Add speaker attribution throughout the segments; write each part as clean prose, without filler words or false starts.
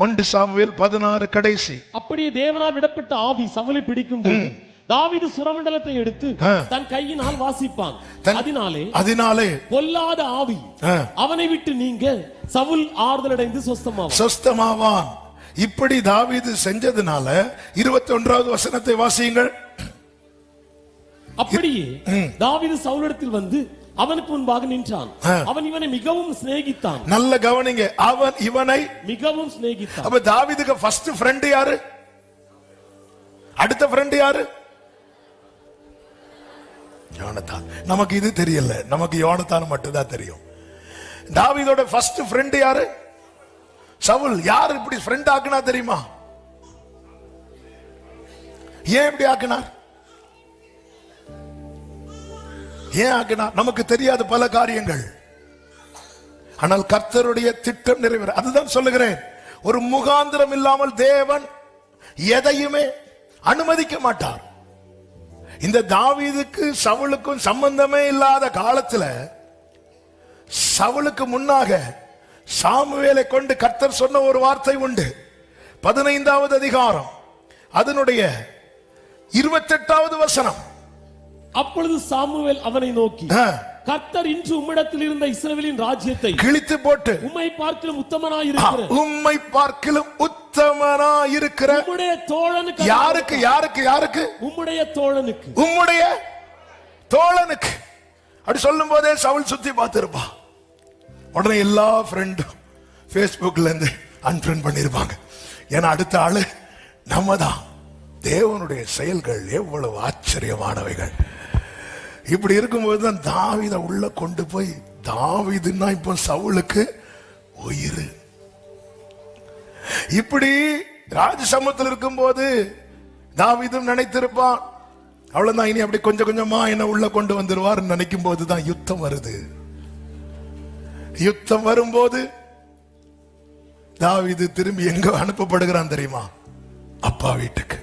Speaker 1: 1 Samuel 16 கடைசி.
Speaker 2: அப்படியே தேவனால் விடப்பட்ட ஆவி சவுலை பிடிக்கும் போது தாவீது சுரமண்டலத்தை எடுத்து தன் கையினால் வாசிப்பான். அதனாலே பொல்லாத ஆவி அவனை விட்டு நீங்க சவுல் ஆறுதலடைந்து சொஸ்தமாவான்.
Speaker 1: இப்படி தாவீது செஞ்சதுனால 21வது வசனத்தை வாசியுங்கள்.
Speaker 2: அப்படியே தாவீது சவுலிடத்தில் வந்து அவனுக்கு முன்பாக நின்றான். அவன் இவனை மிகவும் சிநேகித்தான்.
Speaker 1: நல்ல கவனிங்க, அவன் இவனை
Speaker 2: மிகவும் சிநேகித்தான்.
Speaker 1: அப்ப தாவீதுக்கு ஃபர்ஸ்ட் ஃப்ரெண்ட் யாரு? அடுத்த ஃப்ரெண்ட் யாரு? யோனத்தான். நமக்கு இது தெரியல, நமக்கு யோனத்தான் மட்டும் தான் தெரியும். தாவீதோட ஃபர்ஸ்ட் ஃப்ரெண்ட் யாரு? சவுல். யார் இப்படி ஃப்ரெண்ட் ஆக்குனா தெரியுமா? ஏன் இப்படி ஆக்குனார்? ஏன் ஆக்கினார்? நமக்கு தெரியாத பல காரியங்கள். ஆனால் கர்த்தருடைய திட்டம் நிறைவேற. அதுதான் சொல்லுகிறேன், ஒரு முகாந்திரம் இல்லாமல் தேவன் எதையுமே அனுமதிக்க மாட்டார். இந்த தாவீதுக்கு சவுலுக்கும் சம்பந்தமே இல்லாத காலத்துல சவுலுக்கு முன்னாக சாமுவேலை கொண்டு கர்த்தர் சொன்ன ஒரு வார்த்தை உண்டு. 15வது அதிகாரம் அதனுடைய 28வது வசனம்.
Speaker 2: அப்பொழுது சாமுவேல் அவனை நோக்கி, கர்த்தர் இன்று உம்மிடத்தில் இருந்த இஸ்ரவேலின் ராஜ்யத்தை
Speaker 1: கிழித்து போட்டு
Speaker 2: உம்மை பார்க்கிலும் உத்தமனாயிருக்கிற உம்முடைய தோழனுக்கு.
Speaker 1: யாருக்கு யாருக்கு யாருக்கு?
Speaker 2: உம்முடைய தோழனுக்கு.
Speaker 1: உம்முடைய தோழனுக்கு. அப்படி சொல்லும் போதே சவுல் சுத்தி பார்த்திருப்பான். உடனே எல்லா ஃப்ரெண்டும் Facebookல இருந்து அன்ஃப்ரெண்ட் பண்ணிருப்பாங்க. ஏன்னா அடுத்த ஆளு நம்ம தான். தேவனுடைய செயல்கள் எவ்வளவு ஆச்சரியமானவைகள். இப்படி இருக்கும்போது தான் தாவீதை உள்ள கொண்டு போய், தாவீதுன்னா இப்போ சவுலுக்கு உயிர். இப்படி ராஜசமூகத்தில் இருக்கும்போது தாவீதும் நினைத்திருப்பான், அவ்வளவுதான் இனி அப்படி கொஞ்சம் கொஞ்சமா என்ன உள்ள கொண்டு வந்துருவார் நினைக்கும் போதுதான் யுத்தம் வருது. யுத்தம் வரும்போது தாவீது திரும்பி எங்க அனுப்பப்படுகிறான் தெரியுமா? அப்பா வீட்டுக்கு.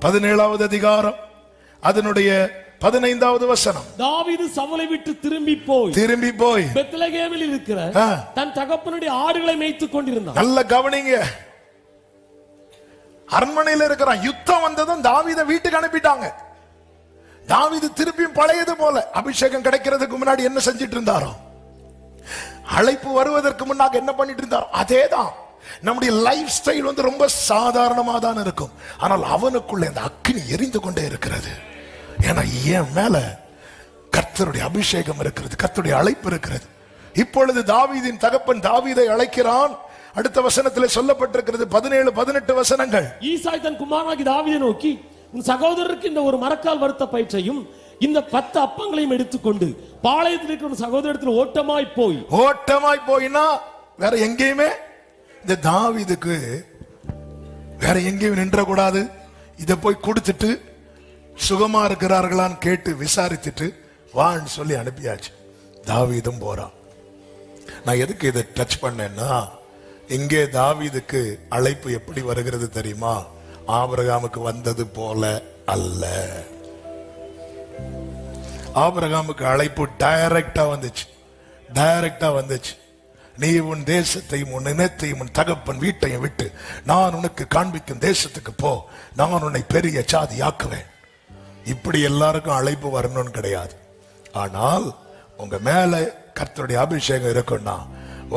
Speaker 1: 17வது அதிகாரம் அதனுடைய 15வது வசனம்.
Speaker 2: தாவீது சவுலை விட்டு திரும்பி போய் பெத்லகேமில் இருக்கிற தன் தகப்பனுடைய ஆடுகளை மேய்த்துக் கொண்டிருந்தான்.
Speaker 1: நல்ல கவனிங்க, அரண்மனையில் இருக்கிறான். யுத்தம் வந்ததும் தாவீதை வீட்டுக்கு அனுப்பிட்டாங்க. தாவீது திருப்பியும் பழையது போல அபிஷேகம் கிடைக்கிறதுக்கு முன்னாடி என்ன செஞ்சிட்டு இருந்தாரோ, அழைப்பு வருவதற்கு முன்னாக என்ன பண்ணிட்டு இருந்தாரோ அதேதான். நம்முடைய லைஃப் ஸ்டைல் வந்து ரொம்ப சாதாரணமா தான் இருக்கும். ஆனால் அவனுக்குள்ள இந்த அக்கினி எரிந்து கொண்டே இருக்கிறது. ஏன்னா என் மேல கர்த்தருடைய அபிஷேகம் இருக்கிறது, கர்த்தருடைய அழைப்பு இருக்கிறது. இப்பொழுது தாவீதின் தகப்பன் தாவீதை அழைக்கிறான். அடுத்த வசனத்தில் சொல்லப்பட்டிருக்கிறது 17-18 வசனங்கள்.
Speaker 2: ஈசாய் தன் குமாரனாகிய தாவீதை நோக்கி, உன் சகோதரருக்கு இந்த ஒரு மரக்கால் வறுத்த பயிற்சையும் இந்த 10 அப்பங்களையும் எடுத்துக்கொண்டு பாளையத்தில் இருக்கிற சகோதரத்தில் ஓட்டமாய் போயினா வேற எங்கேயுமே இந்த தாவீதுக்கு வேற எங்கேயும் நின்ற கூடாது. இதை போய் கொடுத்துட்டு சுகமா இருக்கிறார்களான்னு கேட்டு விசாரித்துட்டு வான்னு சொல்லி அனுப்பியாச்சு. தாவீதும் போறான். நான் எதுக்கு இதை டச் பண்ணேன்னா, இங்கே தாவீதுக்கு அழைப்பு எப்படி வருகிறது தெரியுமா? ஆபிரகாமுக்கு வந்தது போல அல்ல. ஆபிரகாமுக்கு அழைப்பு டைரக்டா வந்துச்சு. நீ உன் தேசத்தையும் உன் இனத்தையும் உன் தகப்பன் வீட்டையும் விட்டு நான் உனக்கு காண்பிக்கும் தேசத்துக்கு போ, நான் உன்னை பெரிய சாதி ஆக்குவேன். இப்படி எல்லாருக்கும் அழைப்பு வரணும்னு கிடையாது. ஆனால் உங்க மேல கர்த்தருடைய அபிஷேகம் இருக்குன்னா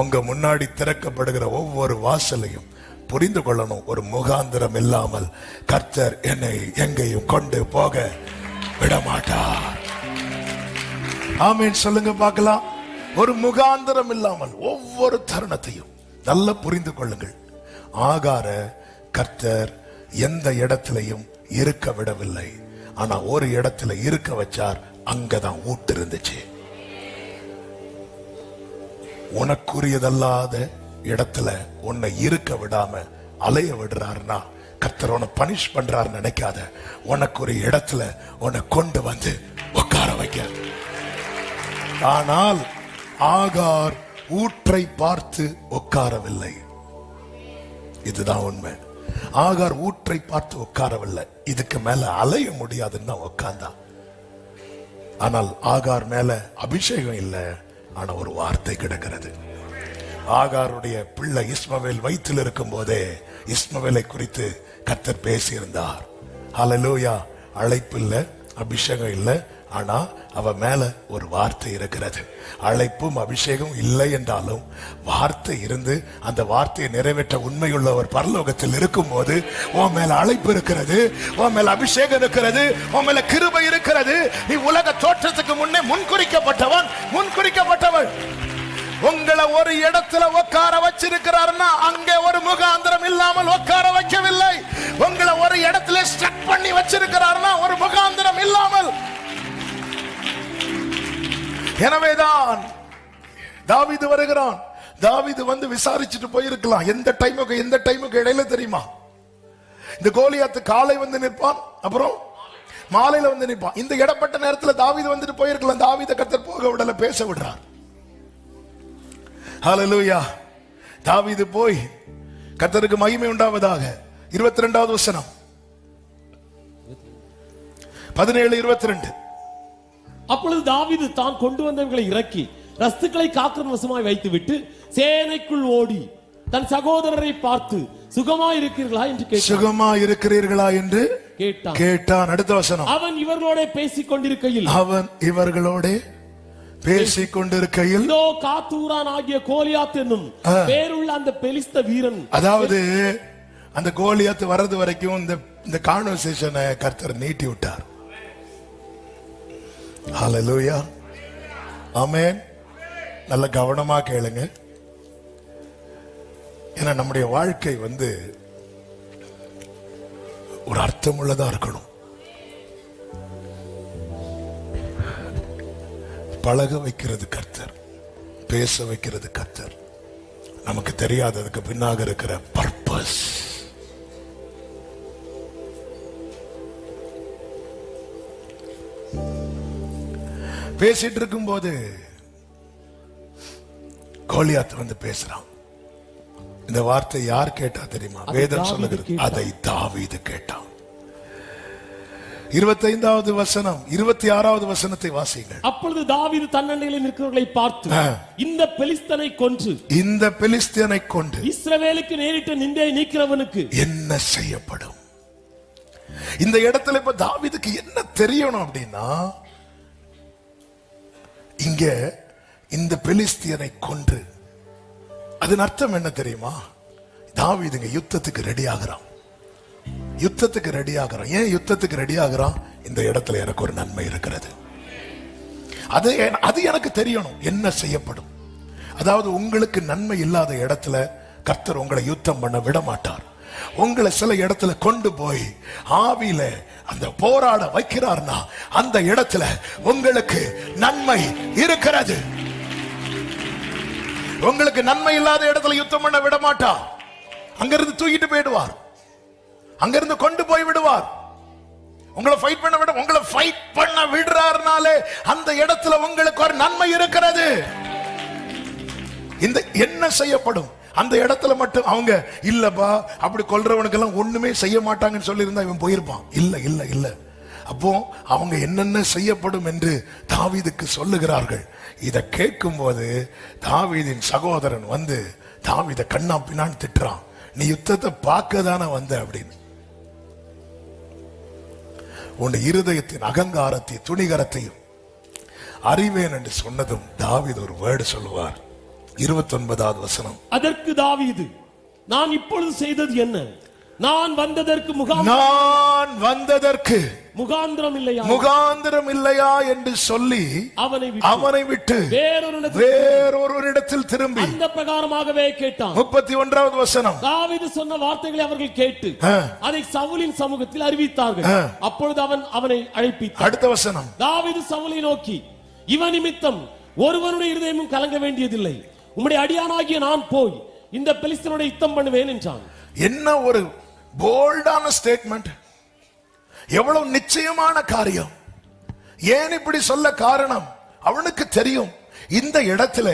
Speaker 2: உங்க முன்னாடி திறக்கப்படுகிற ஒவ்வொரு வாசலையும் புரிந்து கொள்ளணும். ஒரு முகாந்திரம் இல்லாமல் கர்த்தர் என்னை எங்கேயும் கொண்டு போக விட மாட்டார். ஆமீன் சொல்லுங்க பார்க்கலாம். ஒரு முகாந்திரம் இல்லாமல் ஒவ்வொரு தருணத்தையும் நல்ல புரிந்து கொள்ளுங்கள். ஆகார கர்த்தர் எந்த இடத்திலையும் இருக்க விடவில்லை. ஆனா ஒரு இடத்துல இருக்க வச்சார், அங்கதான் ஊட்டு இருந்துச்சு. உனக்குரியதல்லாத இடத்துல உன்னை இருக்க விடாம அலைய விடுறாருன்னா கர்த்தர் உன்னை பனிஷ் பண்றாரு நினைக்காத. உனக்கு ஒரு இடத்துல உன்னை கொண்டு வந்து உட்கார வைக்க. ஆனால் ஆகார் ஊற்றை பார்த்து உட்காரவில்லை. இதுதான் உண்மை. ஆகார் ஊற்றை பார்த்து உட்காரவில்லை. இதுக்கு மேல அலைய முடியாதுன்னு தான் உட்கார்ந்தான். ஆனால் ஆகார் மேல அபிஷேகம் இல்லை. ஆனா ஒரு வார்த்தை கிடக்கிறது.
Speaker 1: ஆகாருடைய பிள்ளை இஸ்மவேல் வயிற்றில் இருக்கும் போதே இஸ்மவேலை குறித்து கர்த்தர் பேசியிருந்தார். ஹல்லேலூயா. அழைப்பு இல்ல, அபிஷேகம் இல்ல, ஆனா அவ மேல ஒரு வார்த்தை இருக்கிறது. அழைப்பும் அபிஷேகம் இல்லை என்றாலும் வார்த்தை இருந்து அந்த வார்த்தையை நிறைவேற்ற உண்மையுள்ளவர் பரலோகத்தில் இருக்கும் போது உன் மேல அழைப்பு இருக்கிறது, உன் மேல அபிஷேகம் இருக்கிறது, உன் மேல கிருபை இருக்கிறது. நீ உலக தோற்றத்துக்கு முன்னே முன்குறிக்கப்பட்டவன். உங்களை ஒரு இடத்துல உட்கார வச்சிருக்கிறாருன்னா அங்கே ஒரு முகாந்திரம் இல்லாமல் உட்கார வைக்கவில்லை. உங்களை ஒரு இடத்துல ஸ்ட்ரக் பண்ணி வச்சிருக்கிறாருன்னா ஒரு முகாந்திரம் இல்லாமல். எனவேதான் தாவீது வருகிறான். தாவீது வந்து விசாரிச்சுட்டு போயிருக்கலாம். எந்த டைமுக்கு இடையில தெரியுமா? இந்த கோலியாத்து காலை வந்து நிற்பான், அப்புறம் மாலையில வந்து நிற்பான். இந்த இடப்பட்ட நேரத்தில் தாவீது வந்துட்டு போயிருக்கலாம். தாவீதை கர்த்தர் போக விடல, பேச விடுறார். ஹல்லேலூயா. தாவீது போய் கர்த்தருக்கு மகிமை உண்டாவதாக. 22வது வசனம், 17:22.
Speaker 2: அப்பொழுது தாவீது தான் கொண்டு வந்தவர்களை இறக்கி ரஸ்துக்களை காக்கிற வசமாய் வைத்துவிட்டு சேனைக்குள் ஓடி தன் சகோதரரை பார்த்து சுகமாய் இருக்கிறீர்களா என்று கேட்டான்.
Speaker 1: சுகமாய் இருக்கிறீர்களா என்று கேட்டான். அடுத்த வசனம்,
Speaker 2: அவன் இவர்களோட பேசிக் கொண்டிருக்கையில் இதோ காத்தூரான் ஆகிய கோலியாத் என்னும் பேருள்ள அந்த பெலிஸ்த வீரன்.
Speaker 1: அதாவது அந்த கோலியாத் வர்றது வரைக்கும் இந்த கான்வர்சேஷனை கர்த்தர் நீட்டி விட்டார். ஹல்லேலூயா. ஆமென். நல்ல கவனமா கேளுங்க. ஏன்னா நம்முடைய வாழ்க்கை வந்து ஒரு அர்த்தமுள்ளதா இருக்கணும். பழக வைக்கிறது கர்த்தர், பேச வைக்கிறது கர்த்தர். நமக்கு தெரியாததுக்கு பின்னாக இருக்கிற பர்பஸ். பேசிட்டு இருக்கும் போது கோலியாத் வந்து பேசுறான். இந்த வார்த்தை யார் கேட்டா தெரியுமா? வேதம் சொல்லுகிறது, அதை தாவீது கேட்டான். 25வது வசனம், 26வது வசனத்தை வாசிங்கள்.
Speaker 2: அப்பொழுது தாவீது தன்னண்டையில் நிற்கிறவர்களை பார்த்து இந்த பெலிஸ்தனை கொண்டு இஸ்ரவேலுக்கு நேரிட்ட நிந்தையை நீக்கிறவனுக்கு என்ன செய்யப்படும்? இந்த இடத்துல இப்ப தாவீதுக்கு என்ன தெரியணும் அப்படின்னா, இங்க இந்த பெலிஸ்தியனை கொன்று, அதன் அர்த்தம் என்ன தெரியுமா? தாவீதுங்க யுத்தத்துக்கு ரெடி ஆகிறான். ஏன் யுத்தத்துக்கு ரெடி ஆகிறான்? இந்த இடத்துல எனக்கு ஒரு நன்மை இருக்கிறது, அது எனக்கு தெரியணும். என்ன செய்யப்படும்? அதாவது உங்களுக்கு நன்மை இல்லாத இடத்துல கர்த்தர் உங்களை யுத்தம் பண்ண விட மாட்டார். உங்களை சில இடத்துல கொண்டு போய் ஆவியில அந்த போராட வைக்கிறார்னா அந்த இடத்துல உங்களுக்கு நன்மை இருக்கிறது. உங்களுக்கு நன்மை இல்லாத இடத்துல யுத்தம் பண்ண விட மாட்டார். அங்கிருந்து தூக்கிட்டு போயிடுவார், அங்கிருந்து கொண்டு போய் விடுவார். உங்களை ஃபைட் பண்ண விடுறாருனாலே அந்த இடத்துல உங்களுக்கு ஒரு நன்மை இருக்கிறது. இந்த என்ன செய்யப்படும் அந்த இடத்துல மட்டும் அவங்க இல்லப்பா அப்படி கொல்றவனுக்கெல்லாம் ஒண்ணுமே செய்ய மாட்டாங்கன்னு சொல்லி இருந்தா இவன் போயிருப்பான். இல்ல அப்போ அவங்க என்னென்ன செய்யப்படும் என்று தாவீதுக்கு சொல்லுகிறார்கள். இத கேட்கும் போது தாவீதின் சகோதரன் வந்து தாவீதை கண்ணா பின்னான்னு திட்டுறான். நீ யுத்தத்தை பார்க்க தானே வந்த அப்படின்னு. உன் இருதயத்தின் அகங்காரத்தையும் துணிகரத்தையும் அறிவேன் என்று சொன்னதும் தாவீது ஒரு வேர்டு சொல்லுவார். 29வது வசனம், அதற்கு தாவீது, நான் இப்பொழுது செய்தது என்ன? நான் வந்ததற்கு முகாந்திரம் இல்லையா என்று சொல்லி அவனை விட்டு வேறொரு திரும்பி
Speaker 1: அந்த பிரகாரமாகவே கேட்டான். 31வது வசனம்,
Speaker 2: தாவீது சொன்ன வார்த்தைகளை அவர்கள் கேட்டு அதை சவுலின் சமூகத்தில் அறிவித்தார்கள். அப்பொழுது அவனை அழைப்பித்தார்.
Speaker 1: அடுத்த வசனம்,
Speaker 2: தாவீது சவுலை நோக்கி, இவன் நிமித்தம் ஒருவனுடைய இருதயமும் கலங்க வேண்டியதில்லை. உம்முடைய அடியானாகிய நான் போய் இந்த பெலிஸ்தனோட யுத்தம் பண்ணுவேன் என்றான்.
Speaker 1: என்ன ஒரு போல்டான ஸ்டேட்மெண்ட்! எவ்வளவு நிச்சயமான காரியம்! ஏன் இப்படி சொல்ல காரணம்? அவனுக்கு தெரியும் இந்த இடத்துல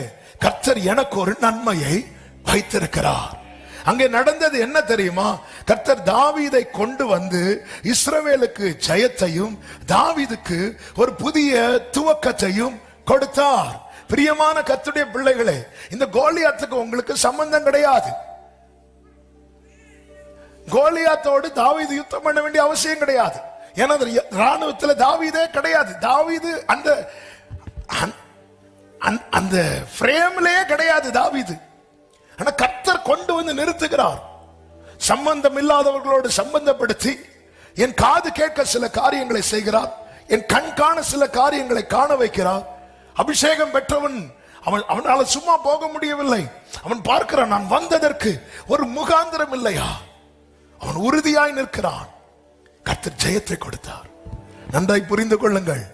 Speaker 1: கர்த்தர் எனக்கு ஒரு நன்மையை வைத்திருக்கிறார். அங்கே நடந்தது என்ன தெரியுமா? கர்த்தர் தாவீதை கொண்டு வந்து இஸ்ரவேலுக்கு ஜெயத்தையும் தாவீதுக்கு ஒரு புதிய துவக்கத்தையும் கொடுத்தார். பிரியமான கர்த்தருடைய பிள்ளைகளே, இந்த கோலியாத்துக்கு உங்களுக்கு சம்பந்தம் கிடையாது. கோலியாத்தோடு தாவீது யுத்தம் பண்ண வேண்டிய அவசியம் கிடையாது. ஏன்னா ராணுவத்தில் தாவீதே கிடையாது. தாவீது அந்த பிரேம்லயே கிடையாது தாவீது. ஆனா கர்த்தர் கொண்டு வந்து நிறுத்துகிறார். சம்பந்தம் இல்லாதவர்களோடு சம்பந்தப்படுத்தி என் காது கேட்க சில காரியங்களை செய்கிறார், என் கண் காண சில காரியங்களை காண வைக்கிறார். அபிஷேகம் பெற்றவன் அவனால சும்மா போக முடியவில்லை. அவன் பார்க்கிறான், நான் வந்ததற்கு ஒரு முகாந்திரம் இல்லையா? அவன் உறுதியாய் நிற்கிறான். கர்த்தர் ஜெயத்தை கொடுத்தார். நன்றாய் புரிந்து கொள்ளுங்கள்,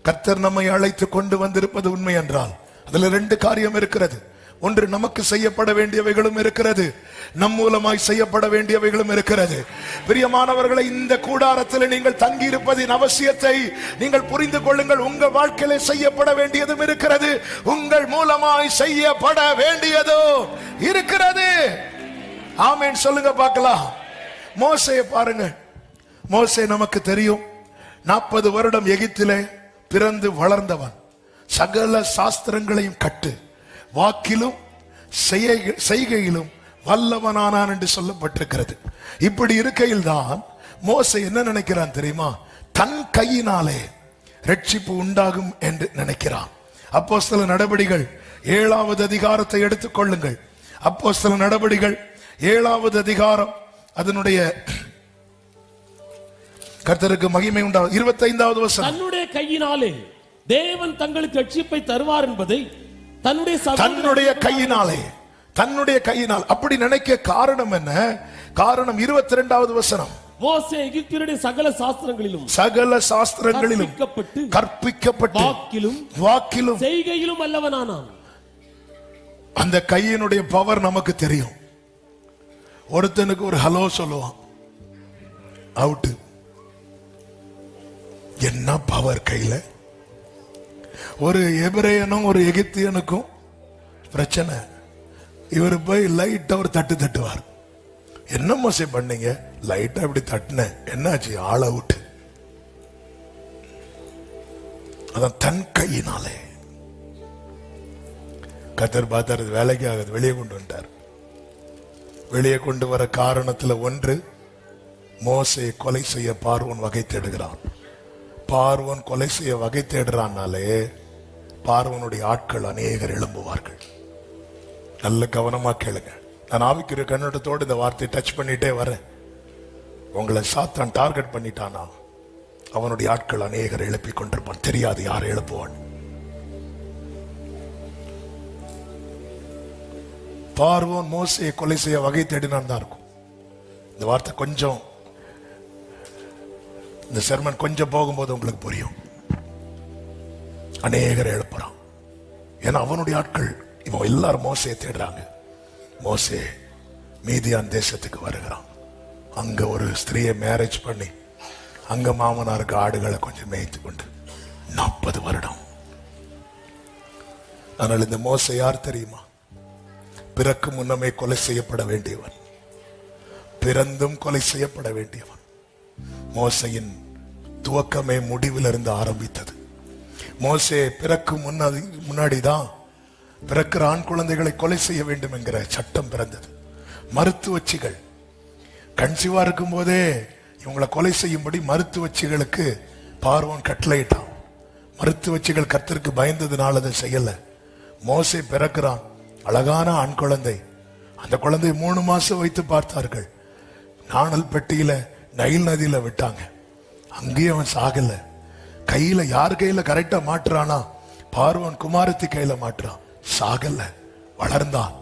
Speaker 1: கர்த்தர் நம்மை அழைத்து கொண்டு வந்திருப்பது உண்மை என்றால் அதுல 2 காரியம் இருக்கிறது. ஒன்று, நமக்கு செய்யப்பட வேண்டியவைகளும் இருக்கிறது, நம் மூலமாய் செய்யப்பட வேண்டியவைகளும் இருக்கிறது. பிரியமானவர்களை, இந்த கூடாரத்தில் நீங்கள் தங்கி இருப்பதின் அவசியத்தை நீங்கள் புரிந்து கொள்ளுங்கள். உங்கள் வாழ்க்கையில செய்யப்பட வேண்டியதும் இருக்கிறது, உங்கள் மூலமாய் செய்யப்பட வேண்டியதோ இருக்கிறது. ஆமென் சொல்லுங்க பார்க்கலாம். மோசேயை பாருங்க. மோசே நமக்கு தெரியும், 40 வருடம் எகிப்திலே பிறந்து வளர்ந்தவன், சகல சாஸ்திரங்களையும் கட்டு வாக்கிலும் செய்கையிலும் வல்லவனானான் என்று சொல்லப்பட்டிருக்கிறது. இப்படி இருக்கையில் தான் மோசே என்ன நினைக்கிறான் தெரியுமா? தன் கையினாலே ரட்சிப்பு உண்டாகும் என்று நினைக்கிறான். அப்போஸ்தல நடபடிகள் 7வது அதிகாரத்தை எடுத்துக் கொள்ளுங்கள். அப்போஸ்தல நடபடிகள் 7வது அதிகாரம், அதனுடைய கர்த்தருக்கு மகிமை உண்டாகும் 25வது வசனம். தன்னுடைய
Speaker 2: கையினாலே தேவன் தங்களுக்கு ரட்சிப்பை தருவார் என்பதை
Speaker 1: தன்னுடைய கையினால் அப்படி நினைக்க காரணம் என்ன? காரணம் 22வது வசனம்.
Speaker 2: மோசே எகிப்தியருடைய சகல சாஸ்திரங்களிலும்
Speaker 1: கற்பிக்கப்பட்டு வாக்கிலும்
Speaker 2: செய்கையிலும் அல்லவனானான்.
Speaker 1: அந்த கையினுடைய பவர் நமக்கு தெரியும். ஒருத்தனுக்கு ஒரு ஹலோ சொல்லுவான், அவுட். என்ன பவர் கையில! ஒரு எபிரேயனும் ஒரு எகிப்தியனுக்கும் பிரச்சனை. இவர் போய் லைட்டா ஒரு தட்டுவார். என்ன மோசே பண்ணீங்க? லைட்டா இப்படி தட்டின, என்னாச்சு? ஆள் அவுட். அதான் தன் கையினாலே. கர்த்தர் பார்த்தாரு, வேலைக்கு ஆகுது, வெளியே கொண்டு வந்துட்டார். வெளியே கொண்டு வர காரணத்துல ஒன்று, மோசே கொலை செய்ய பார்வோன் வகை தேடுகிறான். பார்வோன் கொலை செய்ய வகை தேடுறான்னாலே பார்வோனுடைய ஆட்கள் அநேகர் எழும்புவார்கள். நல்ல கவனமா கேளுங்க. நான் ஆவிக்குரிய கண்ணோட்டத்தோடு இந்த வார்த்தையை டச் பண்ணிட்டே வரேன். உங்களை சாத்தான் டார்கெட் பண்ணிட்டானா அவனுடைய ஆட்கள் அநேகர் எழுப்பி கொண்டிருப்பான். தெரியாது யார் எழுப்புவான். பார்வோன் மோசேயை கொலை செய்ய வகை தேடினான் தான் இருக்கும். இந்த வார்த்தை கொஞ்சம், இந்த செர்மன் கொஞ்சம் போகும்போது உங்களுக்கு புரியும். அநேகர் எழுப்புறான். ஏன்னா அவனுடைய ஆட்கள் இவன் எல்லாரும் மோசையை தேடுறாங்க. மோசே மீதியான் தேசத்துக்கு வருகிறான். அங்க ஒரு ஸ்திரியை மேரேஜ் பண்ணி அங்க மாமனாருக்கு ஆடுகளை கொஞ்சம் மேய்த்து கொண்டு 40 வருடம். ஆனால் இந்த மோசே யார் தெரியுமா? பிறக்கு முன்னமே கொலை செய்யப்பட வேண்டியவன், பிறந்தும் கொலை செய்யப்பட வேண்டியவன். மோசையின் துவக்கமே முடிவில் இருந்து ஆரம்பித்தது. மோசே பிறக்கு முன்னாடிதான் பிறக்கிற ஆண் குழந்தைகளை கொலை செய்ய வேண்டும் என்கிற சட்டம் பிறந்தது. மருத்துவச்சிகள் கன்சீவா இருக்கும் போதே இவங்களை கொலை செய்யும்படி மருத்துவச்சிகளுக்கு பார்வோன் கட்டளையிட்டான். மருத்துவச்சிகள் கர்த்தருக்கு பயந்ததுனால அதை செய்யல. மோசே பிறக்கிறான், அழகான ஆண் குழந்தை. அந்த குழந்தை 3 மாசம் வைத்து பார்த்தார்கள். நாணல் பெட்டியில நைல் நதியில விட்டாங்க. அங்கேயும் அவன் சாகல. கையில யார் கையில கரெக்டா மாட்டுறானா? பார்வோன் குமாரத்தி கையில மாட்டுறான். சாகல, வளர்ந்தான்.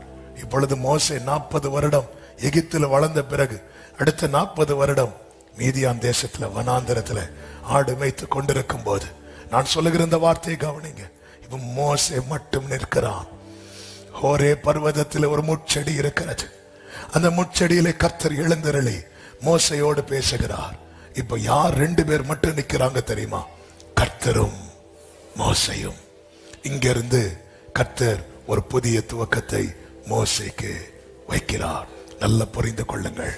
Speaker 1: இப்பொழுது மோசே 40 வருடம் எகிப்தில வளர்ந்த பிறகு அடுத்த 40 வருடம் மீதியான் தேசத்துல வனாந்தரத்துல ஆடு மேய்த்து கொண்டிருக்கும் போது நான் சொல்லுகிற இந்த வார்த்தையை கவனிங்க. இப்ப மோசே மட்டும் நிற்கிறான். ஹோரே பர்வதத்தில் ஒரு முட்செடி இருக்கிறது. அந்த முட்செடியிலே கர்த்தர் எழுந்தருளி மோசையோடு பேசுகிறார். இப்ப யார் 2 பேர் மட்டும் நிக்கிறாங்க தெரியுமா? கர்த்தரும் மோசையும். இங்கிருந்து கர்த்தர் ஒரு புதிய துவக்கத்தை மோசைக்கு வைக்கிறார். நல்ல புரிந்து கொள்ளுங்கள்.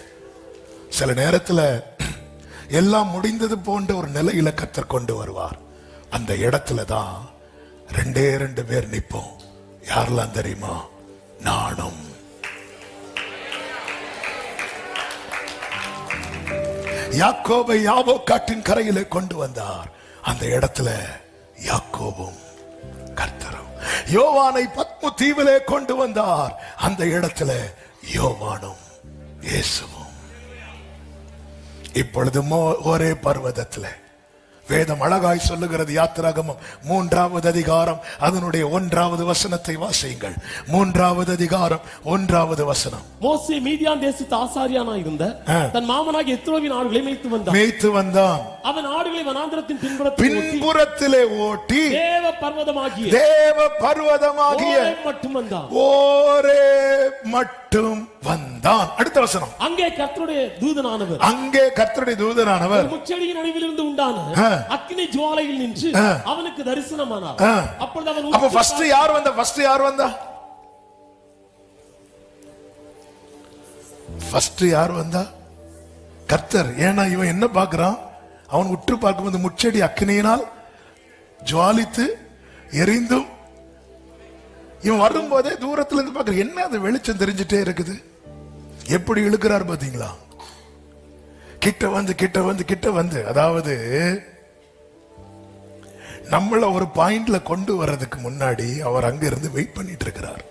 Speaker 1: சில நேரத்தில் எல்லாம் முடிந்தது போன்ற ஒரு நிலையில கர்த்தர் கொண்டு வருவார். அந்த இடத்துல தான் 2 பேர் நிப்போம். யாரெல்லாம் தெரியுமா? நானும். யாக்கோபை யாபோக்காட்டின் கரையிலே கொண்டு வந்தார். அந்த இடத்துல யாக்கோபும் கர்த்தரும். யோவானை பத்மு தீவிலே கொண்டு வந்தார். அந்த இடத்துல யோவானும் இயேசுவும். இப்பொழுது ஒரே பர்வதத்துல வேதம் அழகாய் சொல்லுகிறது. யாத்திராகமம் 3வது அதிகாரம் அதனுடைய 1வது வசனத்தை வாசியுங்கள். 3வது அதிகாரம் 1வது வசனம்.
Speaker 2: மோசே மீதியான் தேசத்து ஆசாரியனாய் இருந்த தன் மாமனாகிய எத்ரோவின் ஆடுகளை மேய்த்து வந்தான். அவன் ஆடுகளை வனாந்திரத்தின் பின்புறத்திலே ஓட்டி தேவ பர்வதமாகிய மட்டும் வந்தான். ஓரே மட்டும் வந்தான். அடுத்த வசனம். அங்கே கர்த்தருடைய தூதனானவர் முச்செடியின் நடுவில் இருந்து உண்டான அக்கினி ஜுவாலையில் நின்று அவனுக்கு தரிசனமானார். அப்பொழுது அவன் ஃபர்ஸ்ட் யார் வந்தா? ஃபர்ஸ்ட் யார் வந்தா? கர்த்தர். ஏன்னா இவன் என்ன பார்க்கிறான்? அவன் உற்று பார்க்கும்போது முச்செடி அக்கினியினால் ஜுவாலித்து எரிந்தும், இவன் வரும்போதே தூரத்துல இருந்து பார்க்கிற என்ன அது வெளிச்சம் தெரிஞ்சுட்டே இருக்குது. எப்படி இழுக்கிறார் பாத்தீங்களா? கிட்ட வந்து அதாவது நம்மள ஒரு பாயிண்ட்ல கொண்டு வர்றதுக்கு முன்னாடி அவர் அங்க இருந்து வெயிட் பண்ணிட்டு இருக்கிறார்.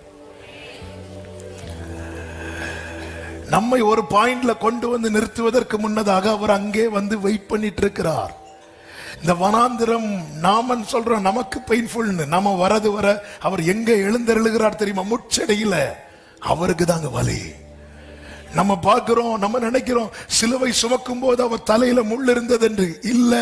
Speaker 2: நம்மை ஒரு பாயிண்ட்ல கொண்டு வந்து நிறுத்துவதற்கு முன்னதாக அவர் அங்கே வந்து வெயிட் பண்ணிட்டு இருக்கிறார். இந்த வனாந்திரம் நாம சொல்றோம் நமக்கு பெயின்ஃபுல்னு. நாம வரது வர அவர் எங்க எழுந்தருளுகிறார் தெரியுமா? முச்செடியில. அவருக்கு தாங்க வலி. நம்ம பார்க்கிறோம், நம்ம நினைக்கிறோம் சிலுவை சுமக்கும் போது அவர் தலையில முள் இருந்தது என்று. இல்ல,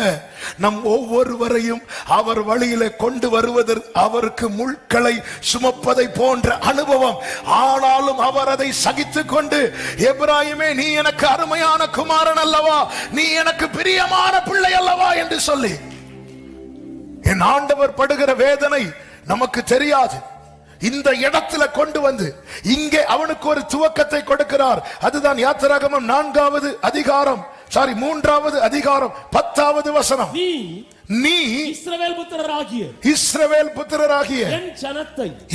Speaker 2: நம் ஒவ்வொருவரையும் அவர் வழியில கொண்டு வருவதற்கு அவருக்கு முள்களை சுமப்பதை போன்ற அனுபவம். ஆனாலும் அவர் அதை சகித்துக் கொண்டு, எபிராயிமே நீ எனக்கு அருமையான குமாரன் அல்லவா, நீ எனக்கு பிரியமான பிள்ளை அல்லவா என்று சொல்லி, என் ஆண்டவர் படுகிற வேதனை நமக்கு தெரியாது. இந்த இடத்துல கொண்டு வந்து இங்கே அவனுக்கு ஒரு துவக்கத்தை கொடுக்கிறார். அதுதான் யாத்திராகமம் 3வது அதிகாரம் 10வது வசனம். நீ இஸ்ரவேல் புத்திரராகிய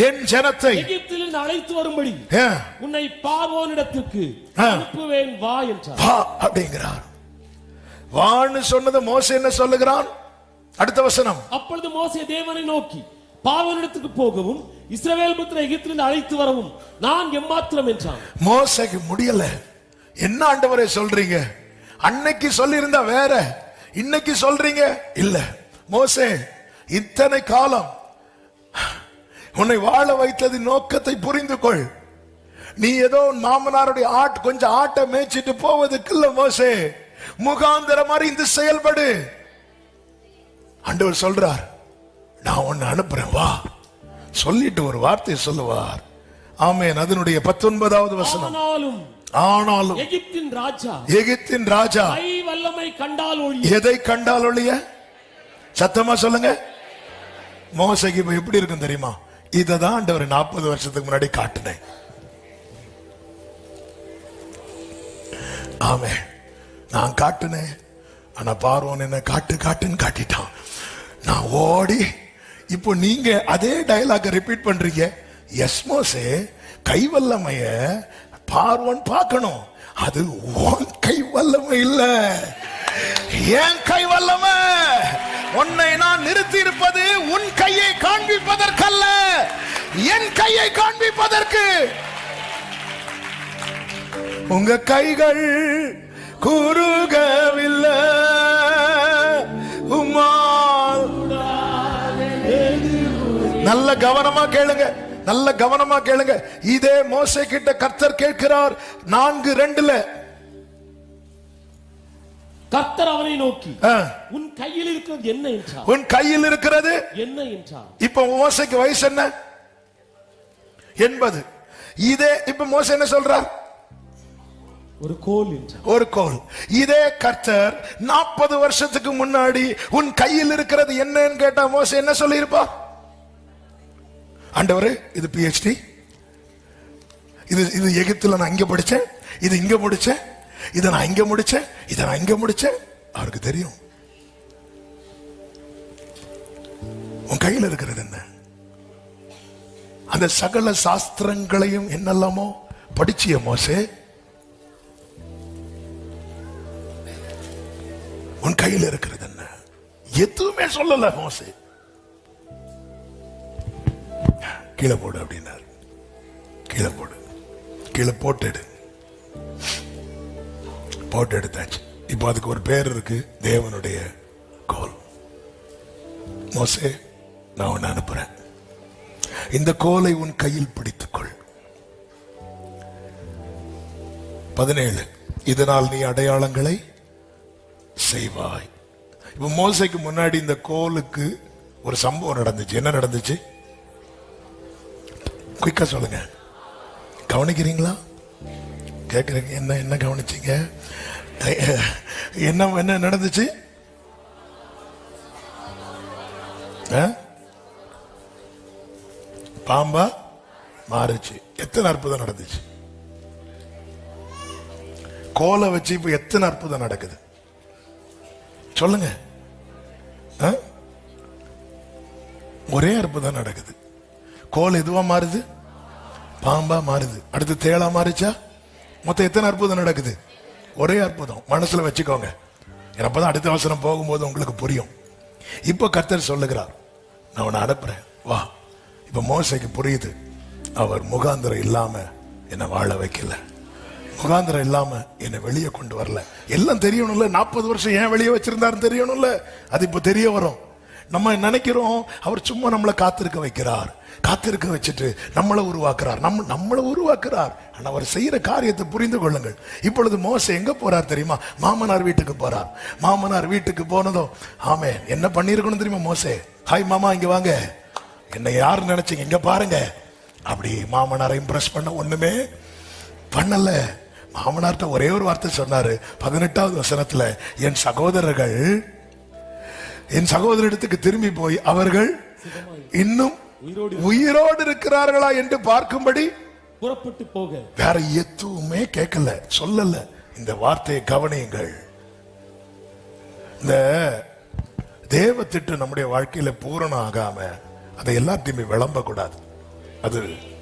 Speaker 2: என் ஜனத்தை எகிப்திலிருந்து அழைத்து வரும்படி உன்னை பார்வோனிடத்துக்கு அனுப்புவேன் வா என்றார். வா அப்படிங்கிறார். வான்னு சொன்னது மோசே என்ன சொல்லுகிறான்? அடுத்த வசனம். அப்பொழுது மோசே தேவனை நோக்கி, பார்வோனிடத்துக்கு போகவும் இஸ்ரவேல் புத்திரரை எகிப்திலிருந்து அழைத்து வரவும் நான் எம்மாத்திரம் என்றான். மோசேக்கு முடியல. என்ன ஆண்டவரே சொல்றீங்க? அன்னைக்கு சொல்லி இருந்தா வேற, இன்னைக்கு சொல்றீங்க இல்ல. மோசே, இத்தனை காலம் உன்னை வாழ வைத்தது நோக்கத்தை புரிந்து கொள். நீ ஏதோ மாமனாருடைய கொஞ்சம் ஆட்டை மேய்ச்சிட்டு போவதுக்கு இல்ல மோசே, முகாந்திரம் அறிந்து செயல்படு. ஆண்டவர் சொல்றார், நான் உன்னை அனுப்புறேன் வா. சொல்லிட்டு ஒரு வார்த்தை சொல்லுவார். ஆமென். அதனுடைய 19வது வசனம். ஆனாலும் எகிப்தின் ராஜா வல்லமை கண்டால் ஒழிய, எதை கண்டால் ஒழிய? சத்தமா சொல்லுங்க. மோசேக்கு இப்ப எப்படி இருக்கும் தெரியுமா? இததான் ஆண்டவர் 40 வருஷத்துக்கு முன்னாடி காட்டினேன். ஆமென். நான் காட்டினேன். ஆனா பார்வோன் என்ன காட்டுன்னு காட்டிட்டான். நான் ஓடி, இப்போ நீங்க அதே டயலாக ரிப்பீட் பண்றீங்க. எஸ் மோசே, கைவல்லமைய பார்வோன் பார்க்கணும். அது உன் கை வல்லமை இல்ல, என் கை வல்லமை. உன்னை நான் நிறுத்தி இருப்பது உன் கையை காண்பிப்பதற்கல்ல, என் கையை காண்பிப்பதற்கு. உங்க கைகள் குறுகவில்லை, நல்ல கவனமா கேளுங்க, நல்ல கவனமா கேளுங்க. இதே மோசே கிட்ட கர்த்தர் கேட்கிறார் 4:2. கர்த்தர் அவனை நோக்கி, உன் கையில் இருக்கிறது என்ன என்றார். உன் கையில் இருக்கிறது என்ன என்றார். இப்ப மோசேக்கு வயசு என்ன? 80. இதே இப்ப மோசே என்ன சொல்றார்? ஒரு கோல் என்றார். ஒரு கோல். இதே கர்த்தர் 40 வருஷத்துக்கு முன்னாடி உன் கையில் இருக்கிறது என்னன்னு கேட்டா மோசே என்ன சொல்லி இருப்பா? ஆண்டவரே, இது PhD, இது எகிப்துல நான் இங்க படிச்சேன், இது இங்க முடிச்சேன், இதை நான் இங்க முடிச்சேன், இதை நான் இங்க முடிச்சேன். அவருக்கு தெரியும். உன் கையில் இருக்கிறது என்ன?
Speaker 1: அந்த சகல சாஸ்திரங்களையும் என்னெல்லாமோ படிச்சிய மோசே, உன் கையில் இருக்கிறது என்ன? எதுவுமே சொல்லல மோசே. கீழே போடு அப்படின்னாரு. கீழே போடு, கீழே போட்டு எடுத்தாச்சு. இப்ப அதுக்கு ஒரு பேர் இருக்கு, தேவனுடைய கோல். மோசே, நான் உன்னை அனுப்புறேன், இந்த கோலை உன் கையில் பிடித்துக்கொள். 17, இதனால் நீ அடையாளங்களை செய்வாய். இப்ப மோசைக்கு முன்னாடி இந்த கோலுக்கு ஒரு சம்பவம் நடந்துச்சு. என்ன நடந்துச்சு? குயிக்கா சொல்லுங்க. கவனிக்கிறீங்களா? கேக்குறீங்க? என்ன கவனிச்சீங்க? என்ன நடந்துச்சு? பாம்பா மாறுச்சு. எத்தனை அற்புதம் நடந்துச்சு? கோலை வச்சு இப்ப எத்தனை அற்புதம் நடக்குது சொல்லுங்க. ஒரே அற்புதம் நடக்குது. கோல் எதுவா மாறுது? பாம்பா மாறுது. அடுத்து தேளா மாறுச்சா? மொத்தம் எத்தனை அற்புதம் நடக்குது? ஒரே அற்புதம். மனசுல வச்சுக்கோங்க. அப்பதான் அடுத்த அவசரம் போகும்போது உங்களுக்கு புரியும். இப்ப கர்த்தர் சொல்லுகிறார், நான் உன்னை அனுப்புறேன், வா. இப்ப மோசைக்கு புரியுது, அவர் முகாந்திரம் இல்லாம என்னை வாழ வைக்கல, முகாந்திரம் இல்லாம என்னை வெளியே கொண்டு வரல. எல்லாம் தெரியணும்ல. 40 வருஷம் ஏன் வெளியே வச்சிருந்தாரு தெரியணும்ல. அது இப்ப தெரிய வரும். நம்ம நினைக்கிறோம் அவர் சும்மா நம்மளை காத்திருக்க வைக்கிறார், காத்திருக்க வச்சுட்டு நம்மளை உருவாக்குறார், நம்மளை உருவாக்குறார். ஆனா அவர் செய்யற காரியத்தை புரிந்து கொள்ளுங்கள். இப்பொழுது மோசே எங்க போறார் தெரியுமா? மாமனார் வீட்டுக்கு போறார். மாமனார் வீட்டுக்கு போனதும் ஆமே என்ன பண்ணிருக்கணும் தெரியுமா? மோசே, ஹாய் மாமா, இங்க வாங்க, என்ன யாரு நினைச்சீங்க, இங்க பாருங்க. அப்படி மாமனாரை இம்ப்ரெஸ் பண்ண ஒண்ணுமே பண்ணல. மாமனார்ட்ட ஒரே ஒரு வார்த்தை சொன்னாரு. 18வது வசனத்துல, என் சகோதரிடத்துக்கு திரும்பி போய் அவர்கள் இன்னும் உயிரோடு இருக்கிறார்களா என்று பார்க்கும்படி
Speaker 2: புறப்பட்டு போக.
Speaker 1: வேற எதுவுமே கேட்கல, சொல்லல. இந்த வார்த்தையை கவனியுங்கள். இந்த தேவ திட்டம் நம்முடைய வாழ்க்கையில பூரணம் ஆகாம அதை எல்லாத்தையுமே விளம்ப கூடாது.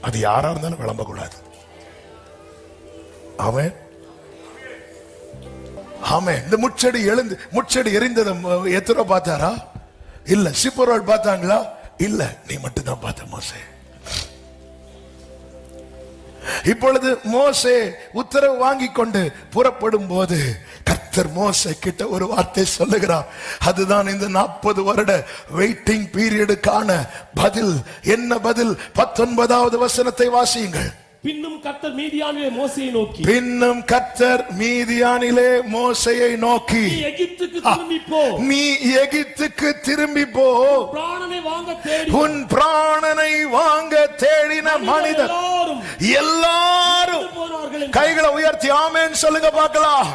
Speaker 1: அது யாரா இருந்தாலும் விளம்ப கூடாது. ஆமென், ஆமென். இந்த முச்செடி எரிந்ததை எத்தனை பார்த்தாரா? இல்ல. சிப்பரோல் பார்த்தாங்களா? இல்ல. நீ மட்டும் தான் பார்த்த மோசே. இப்பொழுது மோசே உத்தரவு வாங்கி கொண்டு புறப்படும் போது கர்த்தர் மோசே கிட்ட ஒரு வார்த்தை சொல்லுகிறார். அதுதான் இந்த 40 வருட வெயிட்டிங் பீரியடுக்கான பதில். என்ன பதில்? 19வது வசனத்தை வாசியுங்கள்.
Speaker 2: பின்னும் கர்த்தர் மீதியானிலே மோசேயை நோக்கி,
Speaker 1: பின்னும் கர்த்தர் மீதியானிலே மோசேயை நோக்கி,
Speaker 2: நீ எகிப்துக்கு திரும்பி போ,
Speaker 1: நீ எகிப்துக்கு திரும்பி போ, உன் பிராணனை வாங்க தேடின மனிதர் எல்லாரும் கைகளை உயர்த்தி ஆமென் சொல்லுங்க பார்க்கலாம்.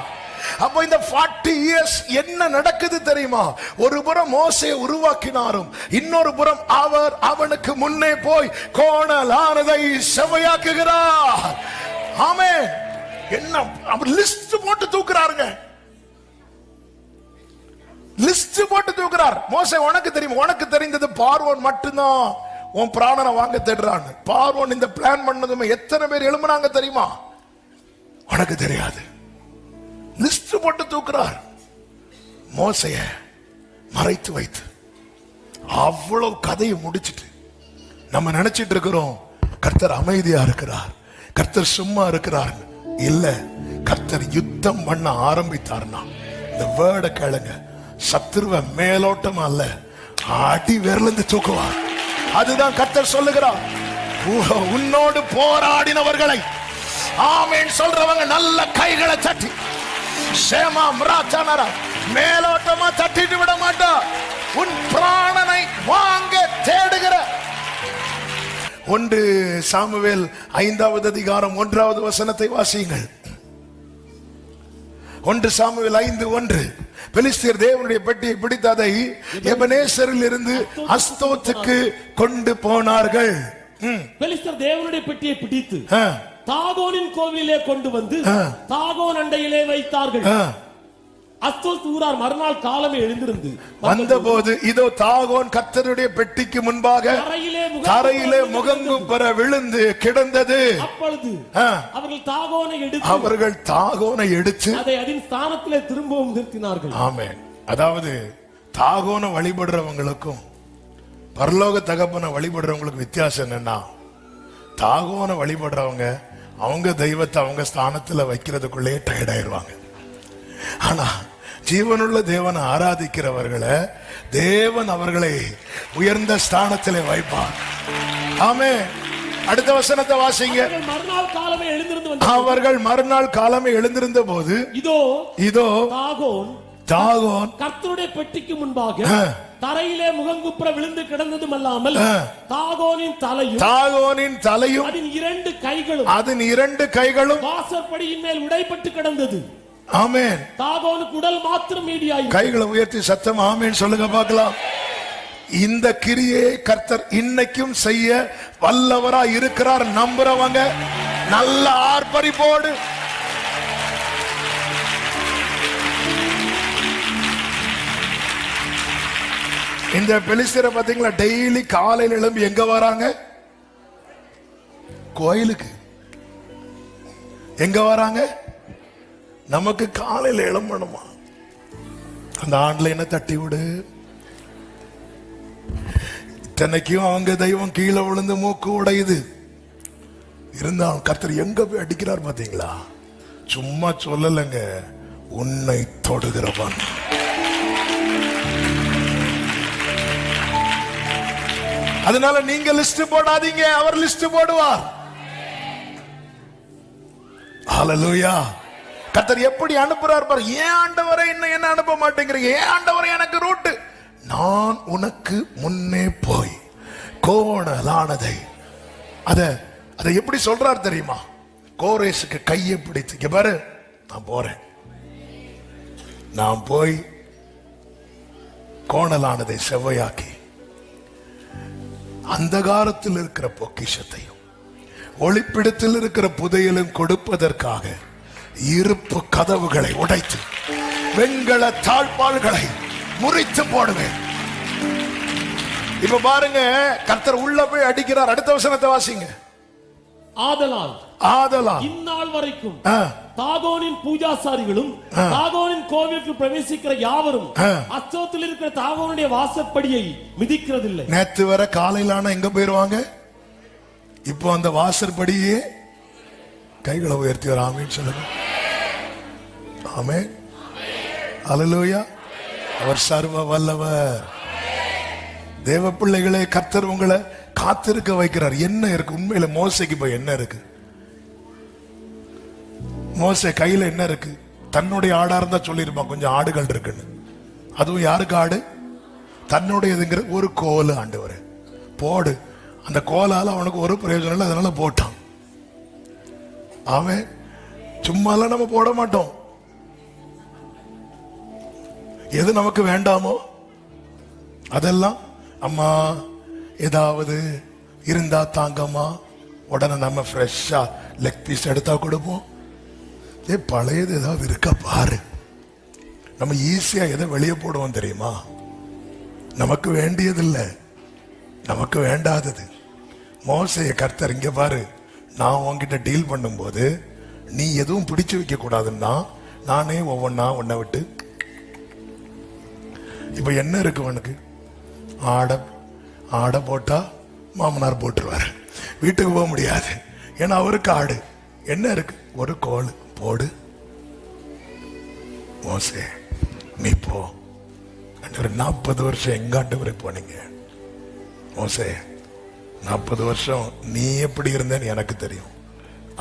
Speaker 1: அப்ப இந்த 40 இயர்ஸ் என்ன நடக்குது தெரியுமா? ஒரு புறம் மோசே உருவாக்கினாரும், இன்னொரு புறம் அவர் அவனுக்கு முன்னே போய் கோணலானதை செவையாக்குகிறார். ஆமென். என்ன லிஸ்ட் போட்டு தூக்குறாருங்க, லிஸ்ட் போட்டு தூக்குறார். மோசே, உனக்கு தெரியும், உனக்கு தெரிந்தது பார்வோன் மட்டும்தான் உன் பிராணனை வாங்க தேடுறான்னு. பார்வோன் இந்த பிளான் பண்ணதுமே எத்தனை பேர் எழும்புனாங்க தெரியுமா? உனக்கு தெரியாது. லிஸ்ட் போட்டு தூக்குறார். மோசைய மறைத்து வைத்து அவ்வளவு கதையை முடிச்சிட்டு நம்ம நினைச்சிட்டு இருக்கிறோம் கர்த்தர் அமைதியா இருக்கிறார், கர்த்தர் சும்மா இருக்கிறார். இல்ல, கர்த்தர் யுத்தம் பண்ண ஆரம்பித்தார்னா இந்த வேர்ட கேளுங்க, சத்துருவ மேலோட்டம் அல்ல, அடி விரலிருந்து தூக்குவார். அதுதான் கர்த்தர் சொல்லுகிறார். உன்னோடு போராடினவர்களை ஆமென் சொல்றவங்க நல்ல கைகளை தட்டி மேலோட்டமா தட்டிட்டு விட மாட்டா. உன் பிராணனை வாங்க தேடுகிற 1 சாமுவேல் 5வது அதிகாரம் 1வது வசனத்தை வாசியுங்கள். 1 சாமுவேல் 5:1. பெலிஸ்தியர் தேவனுடைய பெட்டியை பிடித்து அதை எபனேசரில் இருந்து அஸ்தோத்துக்கு கொண்டு போனார்கள்.
Speaker 2: பெலிஸ்தியர் தேவனுடைய பெட்டியை பிடித்து தாகோனின் கோவிலே கொண்டு வந்து தாகோன் அண்டையிலே வைத்தார்கள். அஸ்தோத் ஊரார் மறுநாள் காலமே எழுந்திருந்து
Speaker 1: வந்தபோது இதோ தாகோன் கர்த்தருடைய பெட்டிக்கு முன்பாக தரையிலே முகங்குப்புற விழுந்து கிடந்தது.
Speaker 2: அப்பொழுது அவர்கள்
Speaker 1: தாகோனை எடுத்து
Speaker 2: அதை அதன் ஸ்தானத்திலே திரும்பவும் நிறுத்தினார்கள்.
Speaker 1: ஆமென். அதாவது தாகோனை வழிபடுறவங்களுக்கும் பரலோக தகப்பனை வழிபடுறவங்களுக்கு வித்தியாசம் என்னன்னா, தாகோனை வழிபடுறவங்க அவங்க தெய்வத்தை அவங்க ஸ்தானத்துல வைக்கிறதுக்குள்ளே டயர்ட் ஆயிடுவாங்க. ஆனா ஜீவனுள்ள தேவனை ஆராதிக்கிறவர்களை தேவன் அவர்களை உயர்ந்த ஸ்தானத்திலே வைப்பார். ஆமே. அடுத்த வசனத்தை வாசிங்க. அவர்கள் மறுநாள் காலமே எழுந்திருந்த போது இதோ தாகோன்
Speaker 2: கர்த்தருடைய பெட்டிக்கு முன்பாக தரையிலே முகங்குப்புற விழுந்து கிடந்ததும் அல்லாமல் தாகோனின் தலையும் அதன் இரண்டு கைகளும் வாசற்படியின் மேல் உடைப்பட்டு கிடந்தது.
Speaker 1: ஆமென்.
Speaker 2: தாகோனுக்கு உடல் மாத்திரம் மீதியாய்.
Speaker 1: கைகளை உயர்த்தி சத்தம் ஆமென் சொல்லுங்க பார்க்கலாம். இந்த கிரியை கர்த்தர் இன்னைக்கும் செய்ய வல்லவரா இருக்கிறார். நம்புறவங்க நல்ல ஆர்ப்பரிப்போடு இந்த பெலிஸ்தரை பாத்தீங்களா, டெய்லி காலையில் எழும்பி எங்க வராங்க? கோயிலுக்கு. எங்க வராங்க? நமக்கு காலையில் எழும்பணுமா? அந்த ஆன்லைனை தட்டி விடு. இத்தனைக்கும் அவங்க தெய்வம் கீழே விழுந்து மூக்கு உடையுது. இருந்தாலும் கர்த்தர் எங்க போய் அடிக்கிறார் பாத்தீங்களா? சும்மா சொல்லலைங்க, உன்னை தொடுகிறவன். அதனால நீங்க லிஸ்ட் போடாதீங்க, அவர் லிஸ்ட் போடுவார். ஹல்லேலூயா. கர்த்தர் எப்படி அனுப்புறார் பாரு. ஏன் ஆண்டவரே இன்னும் என்ன அனுப்ப மாட்டேங்கிறீங்க? ஏன் ஆண்டவரே எனக்கு ரூட்? நான் உனக்கு முன்னே போய் கோணலானதை அதை எப்படி சொல்றார் தெரியுமா? கோரேசுக்கு கையை பிடித்து பாரு, நான் போறேன், நான் போய் கோணலானதை செவ்வையாக்கி அந்தகாரத்தில் இருக்கிற பொக்கிஷத்தையும் ஒளிப்பிடத்தில் இருக்கிற புதையலும் கொடுப்பதற்காக இருப்பு கதவுகளை உடைத்து வெண்கல தாழ்பால்களை முறித்து போடுவேன். இப்ப பாருங்க, கர்த்தர் உள்ள போய் அடிக்கிறார். அடுத்த வசனத்தை வாசிங்க. ஆதலால்
Speaker 2: இந்நாள் வரைக்கும் தாகோனின் பூஜாசாரிகளும் தாகோனின் கோவிலுக்கு பிரவேசிக்கிற யாவரும் அஸ்தோத்தில் இருக்கிற தாகோனுடைய வாசற்படியை மிதிக்கிறதில்லை.
Speaker 1: நேத்து வர காலையிலான எங்க போயிருவாங்க? இப்போ அந்த வாசற்படியே கைகளை உயர்த்தி வர ஆமேன் சொல்லுங்க. ஆமென். ஹல்லேலூயா. அவர் சர்வ வல்லவர். தேவ பிள்ளைகளே, கர்த்தர் உங்களை காத்திருக்க வைக்கிறார். என்ன இருக்கு உண்மையில? மோசைக்கு போய் என்ன இருக்கு? மோசே கையில என்ன இருக்கு? தன்னுடைய ஆடா இருந்தா சொல்லிருப்பான் கொஞ்சம் ஆடுகள் இருக்குன்னு. அதுவும் யாருக்கு ஆடு? தன்னுடையதுங்கிற ஒரு கோல். ஆண்டவர் போடு. அந்த கோலால அவனுக்கு ஒரு பிரயோஜனம் இல்லை, அதனால போட்டான். அவன் சும்மாலாம் நம்ம போட மாட்டோம். எது நமக்கு வேண்டாமோ அதெல்லாம் அம்மா ஏதாவது இருந்தா தாங்கம்மா, உடனே நம்ம ஃப்ரெஷ்ஷா லெக் பீஸ் எடுத்தா கொடுப்போம். பழையது ஏதாவது இருக்கா பாரு. நம்ம ஈஸியா எதை வெளியே போடுவோம் தெரியுமா? நமக்கு வேண்டியதில்லை, நமக்கு வேண்டாதது. மோசைய கர்த்தர் இங்க பாரு, நான் உன்கிட்ட டீல் பண்ணும்போது நீ எதுவும் பிடிச்சு வைக்க கூடாதுன்னா நானே ஒவ்வொன்னா உன்னை விட்டு. இப்ப என்ன இருக்கு உனக்கு? ஆடை போட்டா மாமனார் போட்டுருவாரு, வீட்டுக்கு போக முடியாது, ஏன்னா அவருக்கு ஆடு. என்ன இருக்கு? ஒரு கோல் போடு. மோசே நீ போ. 40 வருஷம் எங்க ஆண்டவரே போனீங்க? மோசே 40 வருஷம் நீ எப்படி இருந்தேன்னு எனக்கு தெரியும்,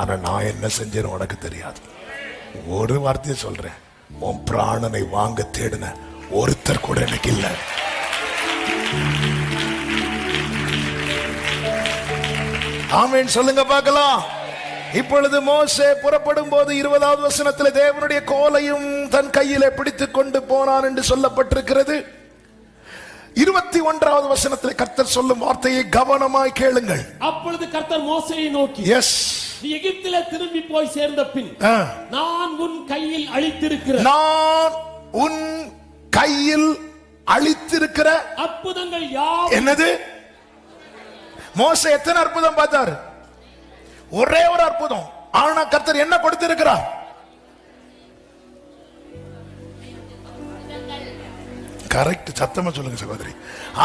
Speaker 1: ஆனா நான் என்ன செஞ்சேன்னு உனக்கு தெரியாது. ஒரு வார்த்தையை சொல்றேன், உன் பிராணனை வாங்க தேடின ஒருத்தர் கூட எனக்கு இல்லை. ஆமென் சொல்லுங்க பார்க்கலாம். இப்பொழுது மோசே புறப்படும் போது 20வது வசனத்தில் தேவனுடைய கோலையும் தன் கையிலே பிடித்துக் கொண்டு போனான் என்று சொல்லப்பட்டிருக்கிறது. 21வது வசனத்தில் கர்த்தர் சொல்லும் வார்த்தையை கவனமாய் கேளுங்கள்.
Speaker 2: அப்பொழுது கர்த்தர் மோசேயை நோக்கி, நீ எகிப்திலே திரும்பி போய் சேர்ந்த பின் நான் உன் கையில் அளித்திருக்கிற,
Speaker 1: நான் உன் கையில் அளித்திருக்கிற
Speaker 2: அற்புதங்கள் யாவும்.
Speaker 1: என்னது? மோசே எத்தனை அற்புதம் பார்த்தாரு? ஒரே ஒரு அற்புதம். ஆனா கர்த்தர் என்ன கொடுத்திருக்கிறார்? கரெக்ட், சத்தமா சொல்லுங்க சகோதரி.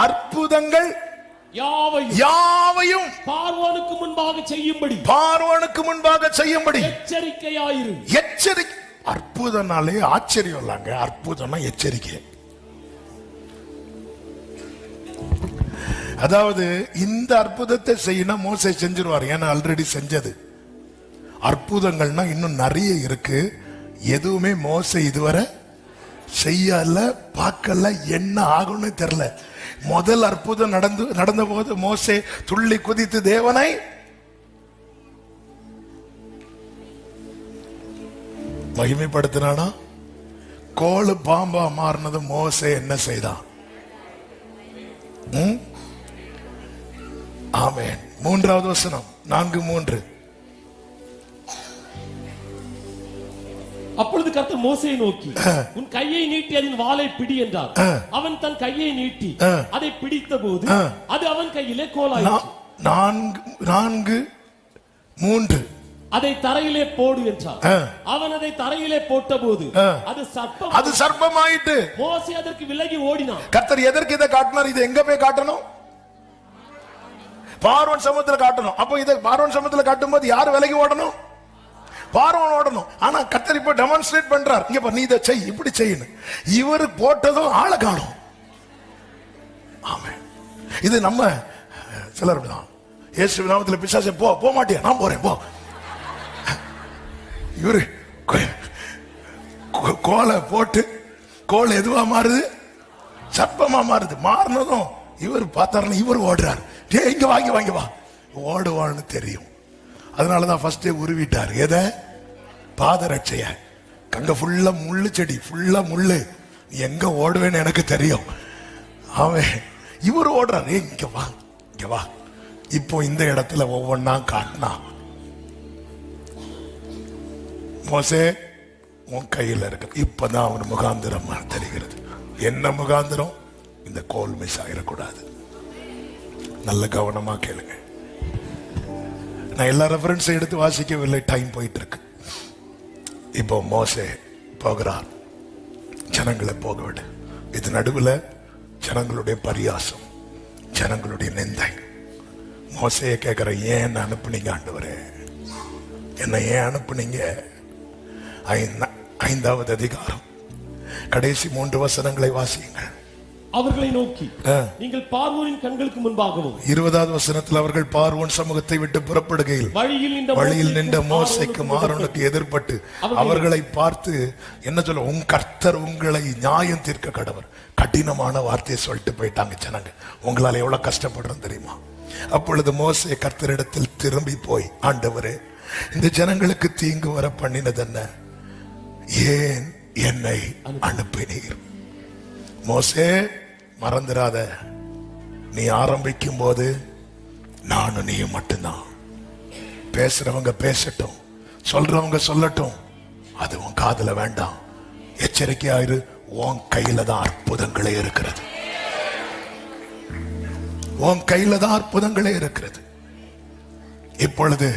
Speaker 1: அற்புதங்கள் யாவையும்
Speaker 2: பார்வோனுக்கு முன்பாக செய்யும்படி,
Speaker 1: பார்வோனுக்கு முன்பாக செய்யும்படி
Speaker 2: எச்சரிக்கையாயிரு.
Speaker 1: எச்சரிக்கை. அற்புதம்னாலே ஆச்சரியம் இல்லங்க, அற்புதம்னா எச்சரிக்கை. அதாவது இந்த அற்புதத்தை செய்யணும் மோசே செஞ்சிருவார், ஏன்னா ஆல்ரெடி செஞ்சது. அற்புதங்கள்னா இன்னும் நிறைய இருக்கு, எதுவுமே மோசே இதுவரை செய்யல, பார்க்கல, என்ன ஆகும்னு தெரியல. முதல் அற்புதம் நடந்த போது மோசே துள்ளி குதித்து தேவனை மகிமைப்படுத்தினானா? கோலு பாம்பா மாறினது மோசே என்ன செய்தான்? ஆமென். 3வது வசனம் 4:3.
Speaker 2: அப்பொழுது கர்த்தர் மோசேயை நோக்கி, உன் கையை நீட்டி அதன் வாளை பிடி என்றார். அவன் தன் கையை நீட்டி அதை பிடித்த போது அது அவன் கையிலே கோலாயிற்று. 4:3. அதை தரையிலே போடு என்றார். அவன் அதை தரையிலே போட்ட போது அது
Speaker 1: சர்ப்பமாயிட்டு.
Speaker 2: மோசே அதற்கு விலகி ஓடினான்.
Speaker 1: கர்த்தர் எதற்கு இதை காட்டினார்? இது எங்க போய் காட்டணும்? பார்வோன் சமுத்திரத்துல காட்டணும். அப்ப இதை பார்வோன் சமுத்திரத்துல காட்டும் போது யார் விலகி ஓடணும்? பார்வோன் ஓடணும். ஆனா கர்த்தர் இப்ப டெமான்ஸ்ட்ரேட் பண்றார், இங்க பாரு, நீ இதை செய், இப்படி செய்யணும். இவர் போட்டதும் ஆளை காணும். ஆமென். இது நம்ம சிலர் தான், இயேசு நாமத்தில் பிசாசே போக மாட்டியா, நான் போறேன் போ. இவரு கோலை போட்டு கோல் எதுவா மாறுது? சர்ப்பமா மாறுது. மாறினதும் இவர் பார்த்தாருன்னு இவர் ஓடுறார். இங்க வாங்கி வா, ஓடுவான்னு தெரியும். அதனாலதான் ஃபர்ஸ்டே உருவிட்டார். எதை? பாதரட்சைய. அங்க ஃபுல்லா முள்ளு செடி, ஃபுல்லா முள்ளு, எங்க ஓடுவேன்னு எனக்கு தெரியும். அவன் இவர் ஓடுறாரு, இங்க வா. இப்போ இந்த இடத்துல ஒவ்வொன்னா காட்டினா, மோசே உன் கையில் இருக்கு. இப்பதான் அவன் முகாந்திரம் தெரிகிறது. என்ன முகாந்திரம்? இந்த கோல் மிஸ் ஆகிடக்கூடாது. நல்ல கவனமா கேளுங்க. நான் எல்லா ரெஃபரன்ஸை எடுத்து வாசிக்கவில்லை, டைம் போயிட்டு இருக்கு. இப்போ மோசே போகிறார், ஜனங்களை போக விடு. இது நடுவில் ஜனங்களுடைய பரியாசம், ஜனங்களுடைய நிந்தை. மோசையை கேட்கிற, ஏன் அனுப்புனீங்க ஆண்டவரே? என்ன ஏன் அனுப்புனீங்க? 5வது அதிகாரம் கடைசி 3 வசனங்களை வாசியுங்கள்.
Speaker 2: அவர்களை நோக்கி, நீங்கள் பார்வோனின் கண்களுக்கு முன்பாகவும்.
Speaker 1: 20வது வசனத்தில் அவர்கள் பார்வோன் சமூகத்தை விட்டு புறப்படுகையில் வழியில் நின்ற மோசேக்கும் ஆரோனுக்கு எதிர்பட்டு அவர்களை பார்த்து என்ன சொல்ல, உன் கர்த்தர் உங்களை நியாயம் தீர்க்க கடவர். கடினமான வார்த்தையை சொல்லிட்டு போயிட்டாங்க ஜனங்க. உங்களால எவ்வளவு கஷ்டப்படுறோம் தெரியுமா? அப்பொழுது மோசே கர்த்தரிடத்தில் திரும்பி போய், ஆண்டவரே, இந்த ஜனங்களுக்கு தீங்கு வர பண்ணினது என்ன? ஏன் என்னை அனுப்பினீர்? மோசே, மறந்துடாத, நீ ஆரம்பிக்கும் போது நானும் நீயும் மட்டும்தான். பேசுறவங்க பேசட்டும், சொல்றவங்க சொல்லட்டும், அது உன் காதுல வேண்டாம். எச்சரிக்கையாயிரு, உன் கையில தான் அற்புதங்களே இருக்கிறது. உன் கையில தான் அற்புதங்களே இருக்கிறது. இப்பொழுது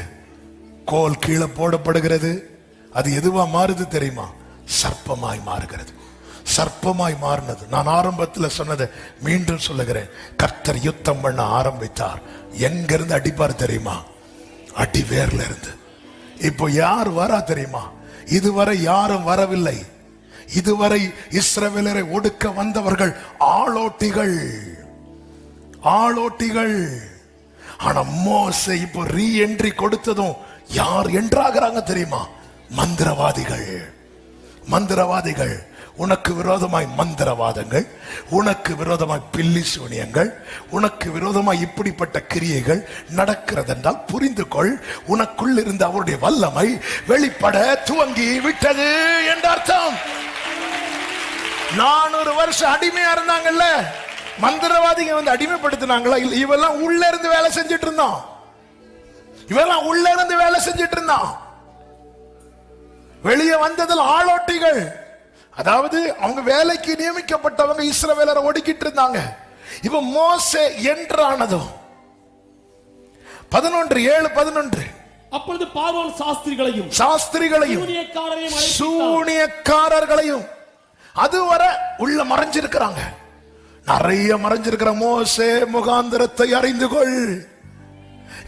Speaker 1: கோல் கீழே போடப்படுகிறது. அது எதுவா மாறுது தெரியுமா? சர்ப்பமாய் மாறுகிறது. சர்ப்பமாய் மாறினது. நான் ஆரம்பத்தில் சொன்னதை மீண்டும் சொல்லுகிறேன். கர்த்தர் யுத்தம் பண்ண ஆரம்பித்தார். எங்கிருந்து அடிப்பார் தெரியுமா? அடி வேர்ல இருந்து. இப்போ யார் வரா தெரியுமா? இதுவரை யாரும் வரவில்லை. இதுவரை இஸ்ரவேலரை ஒடுக்க வந்தவர்கள் ஆளோட்டிகள். ஆனா மோசே இப்போ ரீ என்ட்ரி கொடுத்ததும் யார் என்றாகிறாங்க தெரியுமா? மந்திரவாதிகள். உனக்கு விரோதமாய் மந்திரவாதங்கள், உனக்கு விரோதமாய் பில்லி சூனியங்கள், உனக்கு விரோதமாய் இப்படிப்பட்ட கிரியைகள் நடக்கிறது என்றால் புரிந்து கொள், உனக்குள் இருந்த அவருடைய வல்லமை வெளிப்பட துவங்கி விட்டது என்ற அர்த்தம். 400 வருஷம் அடிமையா இருந்தாங்கல்ல, மந்திரவாதிங்க வந்து அடிமைப்படுத்தினாங்களா? இல்ல, இவெல்லாம் உள்ள இருந்து வேலை செஞ்சிட்டு இருந்தான். வெளியே வந்ததில் ஆளோட்டிகள். அதாவது அவங்க வேலைக்கு நியமிக்கப்பட்டவங்க இஸ்ரவேலரை ஒடுக்கிட்டு இருந்தாங்க. இப்ப மோசே என்றானதும் 11:7-11
Speaker 2: அப்பொழுது பார்வோன் சாஸ்திரிகளையும்
Speaker 1: சூனியக்காரர்களையும் அதுவரை உள்ள மறைஞ்சிருக்கிறாங்க. நிறைய மறைஞ்சிருக்கிற மோசே முகாந்திரத்தை அறிந்து கொள்.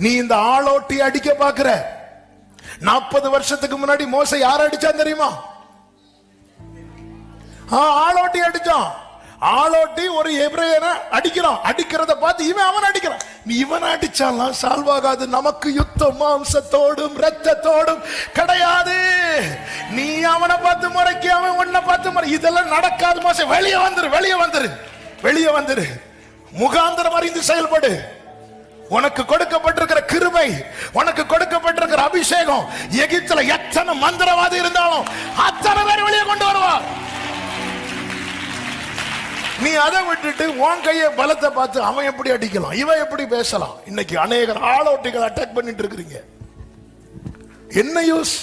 Speaker 1: நீ இந்த ஆளோட்டி அடிக்க பாக்குற. 40 வருஷத்துக்கு முன்னாடி மோசே யார அடிச்சான் தெரியுமா? ஆளோட்டி அடிச்சான். ஆளோட்டி ஒரு எபிரேயனை அடிக்கிறான். அடிக்கிறத பார்த்து இவன் அவன் அடிக்கிறான். நீ இவன் அடிச்சாலாம் சால்வாகாது. நமக்கு யுத்தம் மாம்சத்தோடும் இரத்தத்தோடும் கிடையாது. நீ அவனை பார்த்து முறைக்கு, அவன் உன்னை பார்த்து முறை. இதெல்லாம் நடக்காது மோசே. வெளியே வந்துரு, வெளியே வந்துரு, வெளியே வந்துரு. முகாந்திரம் அறிந்து செயல்படு. உனக்கு கொடுக்கப்பட்டிருக்கிற கிருபை, உனக்கு கொடுக்கப்பட்டிருக்கிற அபிஷேகம், எகிப்துல எத்தனை மந்திரவாதி இருந்தாலும் அத்தனை பேர் வெளியே கொண்டு வருவார். நீ அதை விட்டுட்டு உன் கைய பலத்தை பார்த்து அவன் எப்படி அடிக்கலாம், இவன் எப்படி பேசலாம். இன்னைக்கு அநேகர் ஆளோட்டிகள் அட்டாக் பண்ணிட்டு இருக்கிறீங்க. என்ன யூஸ்,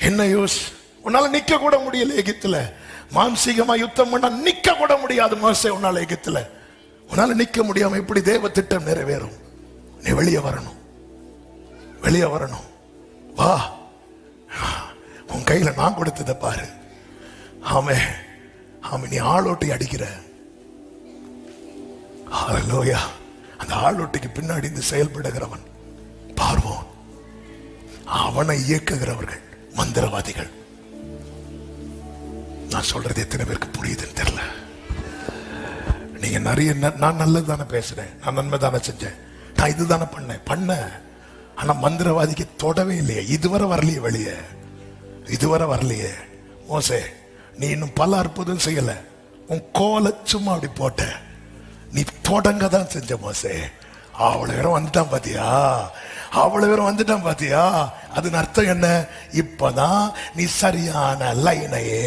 Speaker 1: என்ன யூஸ்? உன்னால நிக்க கூட முடியல எகிப்துல. மாம்சீகமா யுத்தம் பண்ண நிக்க கூட முடியாது மோசே உன்னால எகிப்துல. உன்னால நிக்க முடியாம எப்படி தேவ திட்டம் நிறைவேறும்? நீ வெளியே வரணும், வெளியே வரணும். வா, உன் கையில நான் கொடுத்ததை பாரு. ஆமே ஆமே, நீ ஆளோட்டி அடிக்கிற. ஹல்லேலூயா. அந்த ஆளோட்டிக்கு பின்னாடி இந்த செயல்படுகிறவன் பார்வோன். அவனை இயக்குகிறவர்கள் மந்திரவாதிகள். நான் சொல்றது எத்தனை பேருக்கு புரியுதுன்னு தெரியல. நீங்க நிறைய, நான் நல்லது தானே பேசுறேன், நான் நன்மை தானே செஞ்சேன், நான் இதுதானே பண்ண. ஆனா மந்திரவாதிக்கு தொடவே இல்லையே. இதுவரை வரலையே வெளியே, இதுவரை வரலையே. மோசே, நீ இன்னும் பல அற்புதம் செய்யல. உன் கோல சும்மா அப்படி போட்ட. நீ தொடங்க தான் செஞ்ச மோசே. அவ்வளவு பேரும் வந்துட்டான் பாத்தியா, அவ்வளவு பேரும் வந்துட்டான் பாத்தியா. அதன் அர்த்தம் என்ன? இப்பதான் நீ சரியான லைனையே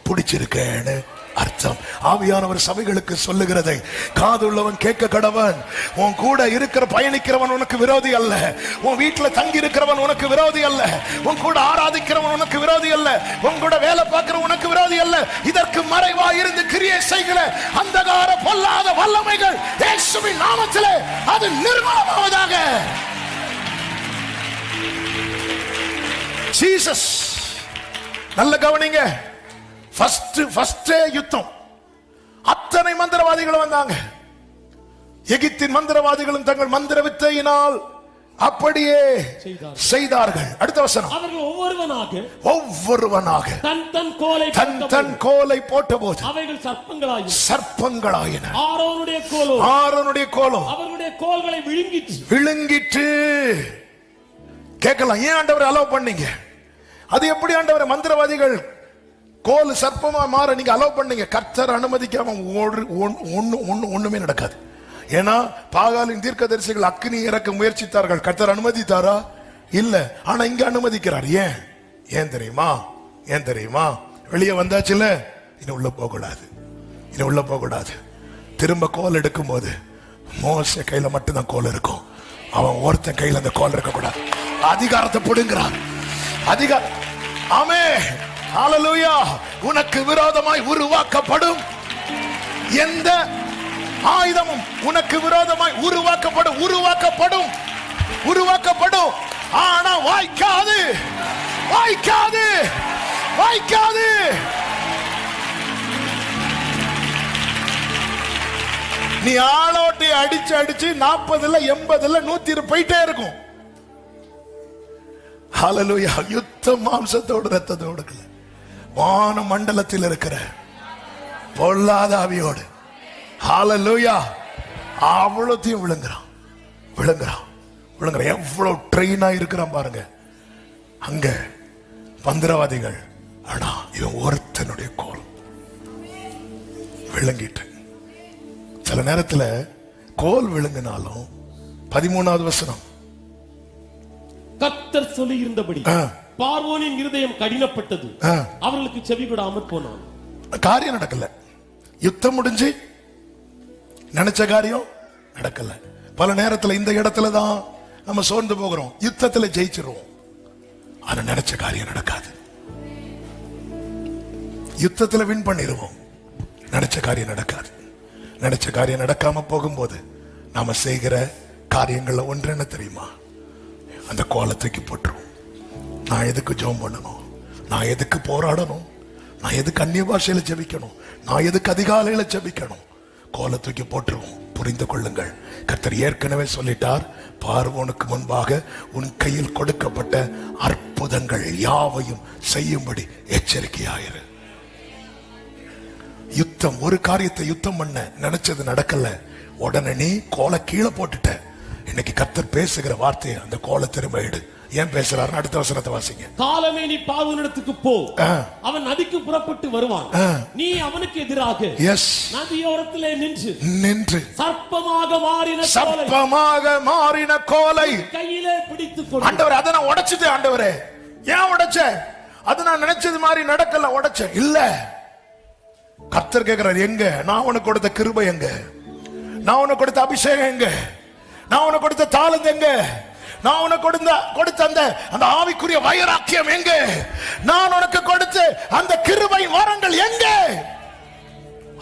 Speaker 1: பிடிச்சிருக்கேன்னு அர்த்தம். ஆவியானவர் சபைகளுக்கு சொல்லுகிறதை காது உள்ளவன் கேட்க கடவன். உன் கூட இருக்கிற பயணிக்கிறவன் உனக்கு விரோதி அல்ல. உன் வீட்டுல தங்கி இருக்கிறவன் உனக்கு விரோதி அல்ல. உன் கூட ஆராதிக்கிறவன் உனக்கு விரோதி அல்ல. உன் கூட வேலை பார்க்கிற உனக்கு விரோதி அல்ல. இதற்கு மறைவா இருந்து கிரியை செய்கிற அந்தகார பொல்லாத வல்லமைகள் இயேசுவின் நாமத்திலே அது நிர்மூலமாவதாக. ஜீசஸ். நல்ல கவனிங்க. ஃபர்ஸ்ட் யுத்தம். அத்தனை மந்திரவாதிகள் வந்தாங்க. எகிப்தின் மந்திரவாதிகளும் தங்கள் மந்திர வித்தையினால் அப்படியே செய்தார்கள். அடுத்த வசனம். அவர்கள் ஒவ்வொருவனாக தன் கோலை போட்டபோது அவைகள் சர்ப்பங்களாயின. ஆரோனுடைய கோலோ அவர்களுடைய கோல்களை விழுங்கிற்று. கேட்கலாம், ஏன் ஆண்டவர் அலோவ் பண்ணீங்க? அது எப்படி ஆண்டவர்? மந்திரவாதிகள் கோல் சர்ப்பமா மாற நீங்க அலோவ் பண்ணீங்க. கர்த்தர் அனுமதிக்காம ஒண்ணுமே நடக்காது. ஏன்னா பாகாலின் தீர்க்கதரிசிகள் அக்னி இறக்க முயற்சித்தார்கள். கர்த்தர் அனுமதித்தாரா? இல்ல. ஆனா இங்க அனுமதிக்கிறார். ஏன்? ஏன் தெரியுமா? ஏன் தெரியுமா? வெளியே வந்தாச்சுல, இனி உள்ள போக கூடாது, இனி உள்ள போக கூடாது. திரும்ப கோல் எடுக்கும் போது மோசே கையில மட்டும்தான் கோல் இருக்கும். அவன் ஒருத்தன் கையில அந்த கோல் இருக்க கூடாது. அதிகாரத்தை புடுங்கிறான். அதிகாரம். ஆமே. ஹல்லேலூயா. உனக்கு விரோதமாய் உருவாக்கப்படும் எந்த ஆயுதமும் உனக்கு விரோதமாய் உருவாக்கப்படும். ஆனா வாய்க்காது. நீ ஆளோட்டி அடிச்சு 40, 80, 100 போயிட்டே இருக்கும். ஹல்லேலூயா. யுத்தம் மாம்சத்தோடு இரத்தத்தோடு இல்ல, வான மண்டலத்தில் இருக்கிற பொல்லாத ஆவியோடு. ஹல்லேலூயா. அவ்வளோத்தையும் விழுங்குறான். எவ்வளவு ட்ரெயினா இருக்கிறான் பாருங்க அங்க மந்திரவாதிகள். ஆனா இவன் ஒருத்தனுடைய கோல் விழுங்கிட்டு. சில நேரத்துல கோல் விழுங்கினாலும் 13வது வசனம்,
Speaker 2: கர்த்தர் சொல்லி இருந்தபடி பார்வோனின் இருதயம் கடினப்பட்டது, அவர்களுக்கு செவி கொடாமற் போனான்.
Speaker 1: காரியம் நடக்கல. யுத்தம் முடிஞ்சு நினைச்ச காரியம் நடக்கல. பல நேரத்துல இந்த இடத்துல தான் நம்ம சோர்ந்து போகிறோம். யுத்தத்துல ஜெயிச்சிருவோம், ஆனா நினைச்ச காரியம் நடக்காது. யுத்தத்துல வின் பண்ணிடுவோம். நினைச்ச காரியம் நடக்காது. நினைச்ச காரியம் நடக்காம போகும்போது நாம செய்கிற காரியங்கள்ல ஒன்று என்ன தெரியுமா? அந்த கோலை தூக்கி போட்டுருவோம். நான் எதுக்கு ஜெபம் பண்ணணும்? நான் எதுக்கு போராடணும்? நான் எதுக்கு அந்நிய பாஷையில ஜெபிக்கணும்? நான் எதுக்கு அதிகாலையில ஜெபிக்கணும்? கோலை தூக்கி போட்டுருவோம். புரிந்து கொள்ளுங்கள், கர்த்தர் ஏற்கனவே சொல்லிட்டார், பார்வோனுக்கு முன்பாக உன் கையில் கொடுக்கப்பட்ட அற்புதங்கள் யாவையும் செய்யும்படி எச்சரிக்கையாயிரு. யுத்தம், ஒரு காரியத்தை யுத்தம் பண்ண நினைச்சது நடக்கல, உடனே நீ கோலை கீழே போட்டுட்ட. இன்னைக்கு கர்த்தர் பேசுகிற வார்த்தையை அந்த கோலை திரும்ப எடு. ஏன் பேசுறாரு? அடுத்த வசனத்தை வாசிங்க.
Speaker 2: காலமே நீ பார்வோனிடத்துக்கு போ, அவன் நதிக்கு புறப்பட்டு வருவான், நீ அவனுக்கு எதிராக நதியோரத்திலே நின்று சர்ப்பமாக மாறின கோலை கையிலே பிடித்துக் கொள்.
Speaker 1: ஆண்டவரே, அதை நான் உடைச்சிட்டேன். ஆண்டவரே, ஏன் உடைச்ச? அது நான் நினைச்சது மாதிரி நடக்கல, உடைச்ச இல்ல. கர்த்தர் கேட்கிறார், எங்க நான் உனக்கு கொடுத்த கிருபை எங்க? நான் உனக்கு கொடுத்த அபிஷேகம் எங்க? நான் உனக்கு கொடுத்த தாளந்து எங்க? நான் உனக்கு கொடுத்த அந்த ஆவிக்குரிய வைராக்கியம் எங்க? நான் உனக்கு கொடுத்த அந்த கிருபை வரங்கள் எங்க?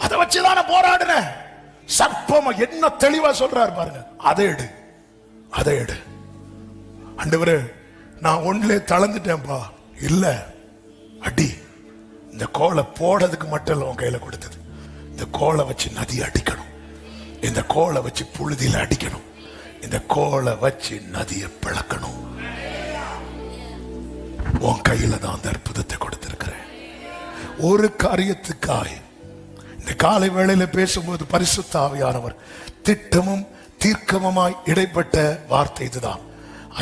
Speaker 1: அதை வச்சுதான போராடுன. சர்ப்பமா என்ன தெளிவா சொல்றாரு பாருங்க. அதை எடு, அதை எடு. ஆண்டவரே, நான் ஒன்றிலே தளர்ந்துட்டேன்பா. இல்ல, அடி. இந்த கோலை போடுறதுக்கு மட்டும் இல்ல உன் கையில கொடுத்தது. இந்த கோலை வச்சு நதி அடிக்கணும். இந்த கோலை வச்சு புழுதியில அடிக்கணும். இந்த கோலை வச்சு நதியை பிளக்கணும். உன் கையில தான் அந்த அற்புதத்தை கொடுத்திருக்கிறேன். ஒரு காரியத்துக்காய் இந்த காலை வேளையில பேசும்போது பரிசுத்த ஆவியானவர் திட்டமும் தீர்க்கமுமாய் இடைப்பட்ட வார்த்தை இதுதான்.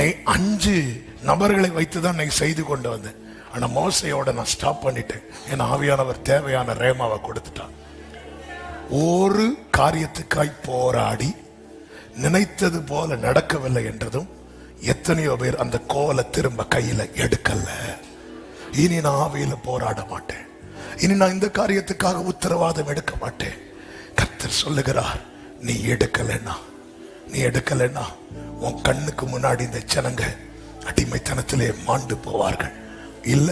Speaker 1: 5 நபர்களை வைத்துதான் நான் செய்து கொண்டு வந்தேன். ஆனா மோசையோட நான் ஸ்டாப் பண்ணிட்டேன். ஏன்னா ஆவியானவர் தேவையான ரேமாவை கொடுத்துட்டான். ஒரு காரியத்துக்காய் போராடி நினைத்தது போல நடக்கவில்லை என்றதும் எத்தனையோ பேர் அந்த கோலை திரும்ப கையில எடுக்கல. இனி நான் ஆவியில போராட மாட்டேன். இனி நான் இந்த காரியத்துக்காக உத்தரவாதம் எடுக்க மாட்டேன். கர்த்தர் சொல்லுகிறார், நீ எடுக்கலன்னா உன் கண்ணுக்கு முன்னாடி இந்த ஜனங்க அடிமைத்தனத்திலே மாண்டு போவார்கள். இல்ல,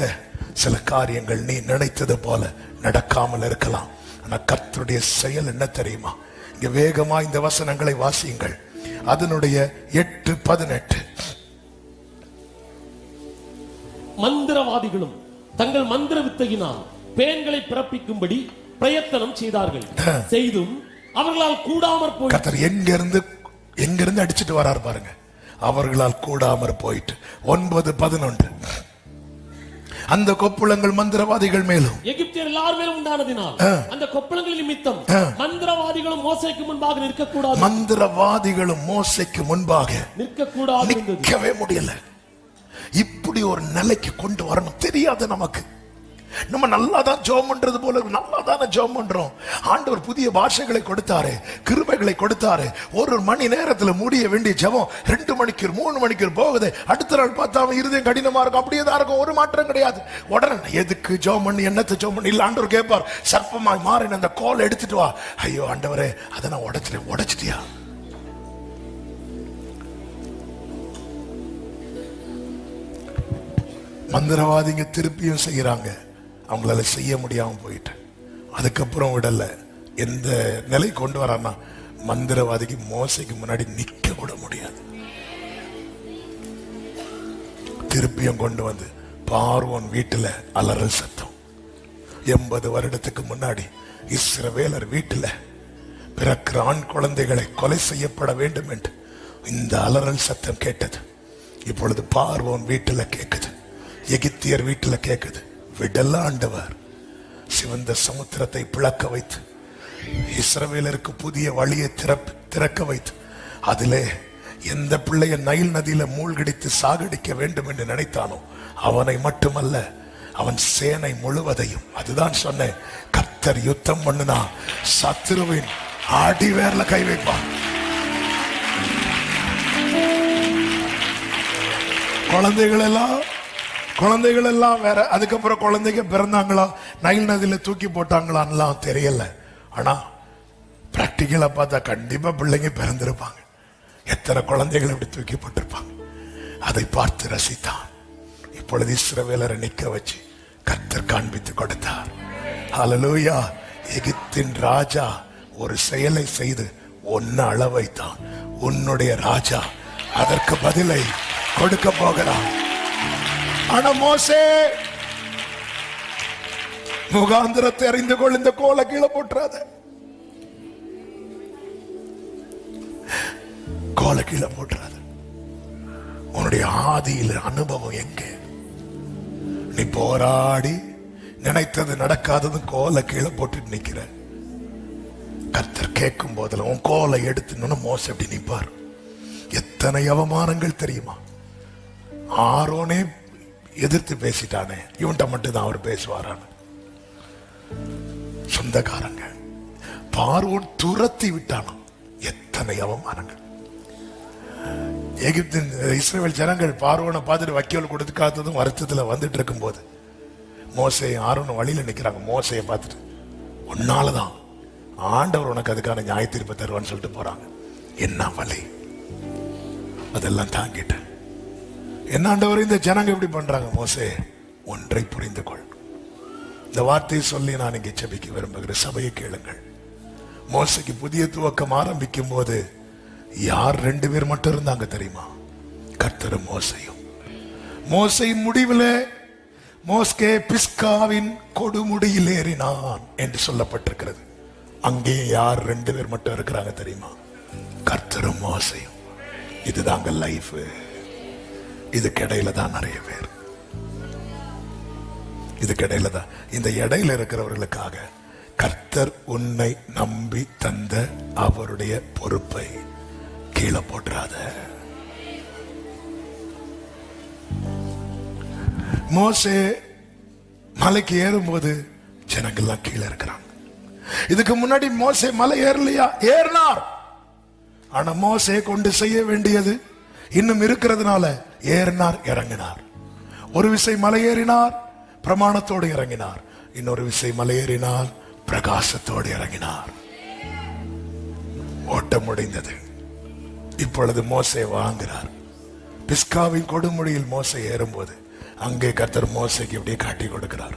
Speaker 1: சில காரியங்கள் நீ நினைத்தது போல நடக்காமல் இருக்கலாம். ஆனா கர்த்தருடைய செயல் என்ன தெரியுமா? இங்க வேகமா இந்த வசனங்களை வாசியுங்கள். அதனுடைய 8:18.
Speaker 2: மந்திரவாதிகளும் தங்கள் மந்திர வித்தையினால் பேன்களை பிறப்பிக்கும்படி பிரயத்தனம் செய்தார்கள். செய்தும் அவர்களால் கூடாமற் போய்.
Speaker 1: கர்த்தர் எங்கிருந்து அடிச்சிட்டு வரார் பாருங்க. அவர்களால் கூடாமற் போயிட்டு. 9:11. அந்த கொப்புளங்கள் மந்திரவாதிகள் மேலும்
Speaker 2: எகிப்தியர் எல்லார் மேலும் உண்டானதினால் அந்த கொப்புளங்கள் நிமித்தம் மந்திரவாதிகளும் மோசேக்கு முன்பாக நிற்கக்கூடாது.
Speaker 1: மந்திரவாதிகளும் மோசேக்கு முன்பாக
Speaker 2: நிற்கவே
Speaker 1: முடியல. இப்படி ஒரு நிலைக்கு கொண்டு வரணும். தெரியாது நமக்கு. நம்ம நல்லா தான் ஜெபம் பண்றது போல நல்லா தானே ஜெபம் பண்றோம். ஆண்டவர் புதிய பாஷைகளை கொடுத்தாரு, கிருபைகளை கொடுத்தாரு. ஒரு மணி நேரத்துல முடிய வேண்டிய ஜெபம் 2 மணிக்கு 3 மணிக்கு போகுது. அடுத்த நாள் பார்த்தா அவன் இருதயம் கடினமா இருக்கும். அப்படியே தான் இருக்கும். ஒரு மாற்றம் கிடையாது. உடனே எதுக்கு ஜெபம் பண்ணி, என்னத்தை ஜெபம் பண்ணி? இல்ல, ஆண்டவர் கேட்பார், சர்ப்பமாய் மாறின அந்த கோலை எடுத்துட்டு வா. ஐயோ ஆண்டவரே, அதை நான் உடைச்சிட்டியா? மந்திரவாதிங்க திருப்பியும் செய்யறாங்க. அவங்களால செய்ய முடியாம போயிட்டு அதுக்கப்புறம் விடல. எந்த நிலை கொண்டு வரான்னா, மந்திரவாதிக்கு மோசைக்கு முன்னாடி நிக்க கூட முடியாது. திருப்பியும் கொண்டு வந்து பார்வோன் வீட்டுல அலறல் சத்தம். 80 வருடத்துக்கு முன்னாடி இஸ்ரவேலர் வீட்டுல பிறக்கிற ஆண் குழந்தைகளை கொலை செய்யப்பட வேண்டும் என்று இந்த அலறல் சத்தம் கேட்டது. இப்பொழுது பார்வோன் வீட்டுல கேட்குது, எகிப்தியர் வீட்டுல கேட்குது. விடல ஆண்டவர் சிவந்த சமுத்திரத்தை பிளக்க வைத்து இஸ்ரவேலருக்கு புதிய வழியை திறக்க வைத்து அதிலே எந்த பிள்ளைய நைல் நதியில மூழ்கடித்து சாகடிக்க வேண்டும் என்று நினைத்தானோ அவனை மட்டுமல்ல, அவன் சேனை முழுவதையும். அதுதான் சொன்னேன், கர்த்தர் யுத்தம் பண்ணுனா சத்துருவின் அடிவேர்ல கை வைப்பான். குழந்தைகள் எல்லாம் வேற. அதுக்கப்புறம் குழந்தைங்க பிறந்தாங்களா, நைல் நதியில தூக்கி போட்டாங்களான்லாம் தெரியல. ஆனா பிராக்டிக்கலா பார்த்தா கண்டிப்பா பிள்ளைங்க பிறந்திருப்பாங்க. எத்தனை குழந்தைகள் இப்படி தூக்கி போட்டிருப்பாங்க. அதை பார்த்து ரசித்தான். இப்பொழுது இஸ்ரவேலரை நிக்க வச்சு கர்த்தர் காண்பித்து கொடுத்தார். ஹல்லேலூயா. எகிப்தின் ராஜா ஒரு செயலை செய்து ஒன்னு அளவைத்தான். உன்னுடைய ராஜா அதற்கு பதிலை கொடுக்க போகிறான். ஆனா மோசே முகாந்திரத்தை அறிந்து கொள், இந்த கோலை கீழே போட்டுறாத, கோலை கீழே போட்டுறாத. உன்னுடைய ஆதியில் அனுபவம் எங்கே? நீ போராடி நினைத்தது நடக்காதது கோலை கீழே போட்டு நிக்கிற. கர்த்தர் கேட்கும் போதுல உன் கோலை எடுத்து மோசே எப்படி நிப்பார்? எத்தனை அவமானங்கள் தெரியுமா? ஆரோனே எதிர்த்து பேசிட்டானே, இவன்ட்ட மட்டும் தான் அவர் பேசுவாரான. சொந்தக்காரங்க பார்வோன் துரத்தி விட்டானோ, எத்தனை அவமானங்கள். எகிப்தின் இஸ்ரவேல் ஜனங்கள் பார்வோனை பார்த்துட்டு வக்கீல் கொடுத்துக்காததும் வருத்தத்துல வந்துட்டு இருக்கும் போது மோசே ஆரோன் வழியில நிக்கிறாங்க. மோசையை பார்த்துட்டு உன்னாலதான் ஆண்டவர் உனக்கு அதுக்கான நியாய தீர்ப்பு தருவான்னு சொல்லிட்டு போறாங்க. என்ன வலி, அதெல்லாம் தாங்கிட்டேன். என்ன ஆண்டவர் இந்த ஜனங்க எப்படி பண்றாங்க? மோசே, ஒன்றை புரிந்து கொள். இந்த வார்த்தையை சொல்லி நான் இங்கே ஜெபிக்க விரும்புகிற சபையை கேளுங்கள். மோசைக்கு புதிய துவக்கம் ஆரம்பிக்கும் போது யார் 2 பேர் மட்டும் இருந்தாங்க தெரியுமா? கர்த்தரும் மோசையும். மோசையின் முடிவில் மோஸ்கே பிஸ்காவின் கொடுமுடியில் ஏறினான் என்று சொல்லப்பட்டிருக்கிறது. அங்கே யார் 2 பேர் மட்டும் இருக்கிறாங்க தெரியுமா? கர்த்தரும் மோசையும். இதுதாங்க லைஃப். இதுக்கு இடையில தான் நிறைய பேர், இதுக்கு இடையில தான். இந்த இடையில இருக்கிறவர்களுக்காக கர்த்தர் உன்னை நம்பி தந்த அவருடைய பொறுப்பை கீழே போட்டுறாத. மோசே மலைக்கு ஏறும்போது ஜனங்கள்லாம் கீழே இருக்கிறாங்க. இதுக்கு முன்னாடி மோசே மலை ஏறலையா? ஏறினார். ஆனா மோசே கொண்டு செய்ய வேண்டியது இன்னும் இருக்கிறதுனால ஏறினார், இறங்கினார். ஒரு விசை மலை ஏறினார், பிரமாணத்தோடு இறங்கினார். இன்னொரு விசை மலை ஏறினார், பிரகாசத்தோடு இறங்கினார். ஓட்டம் முடிந்தது. இப்பொழுது மோசே வாங்குகிறார். பிஸ்காவின் கொடுமுடியில் மோசே ஏறும்போது அங்கே கர்த்தர் மோசைக்கு இப்படியே காட்டி கொடுக்கிறார்.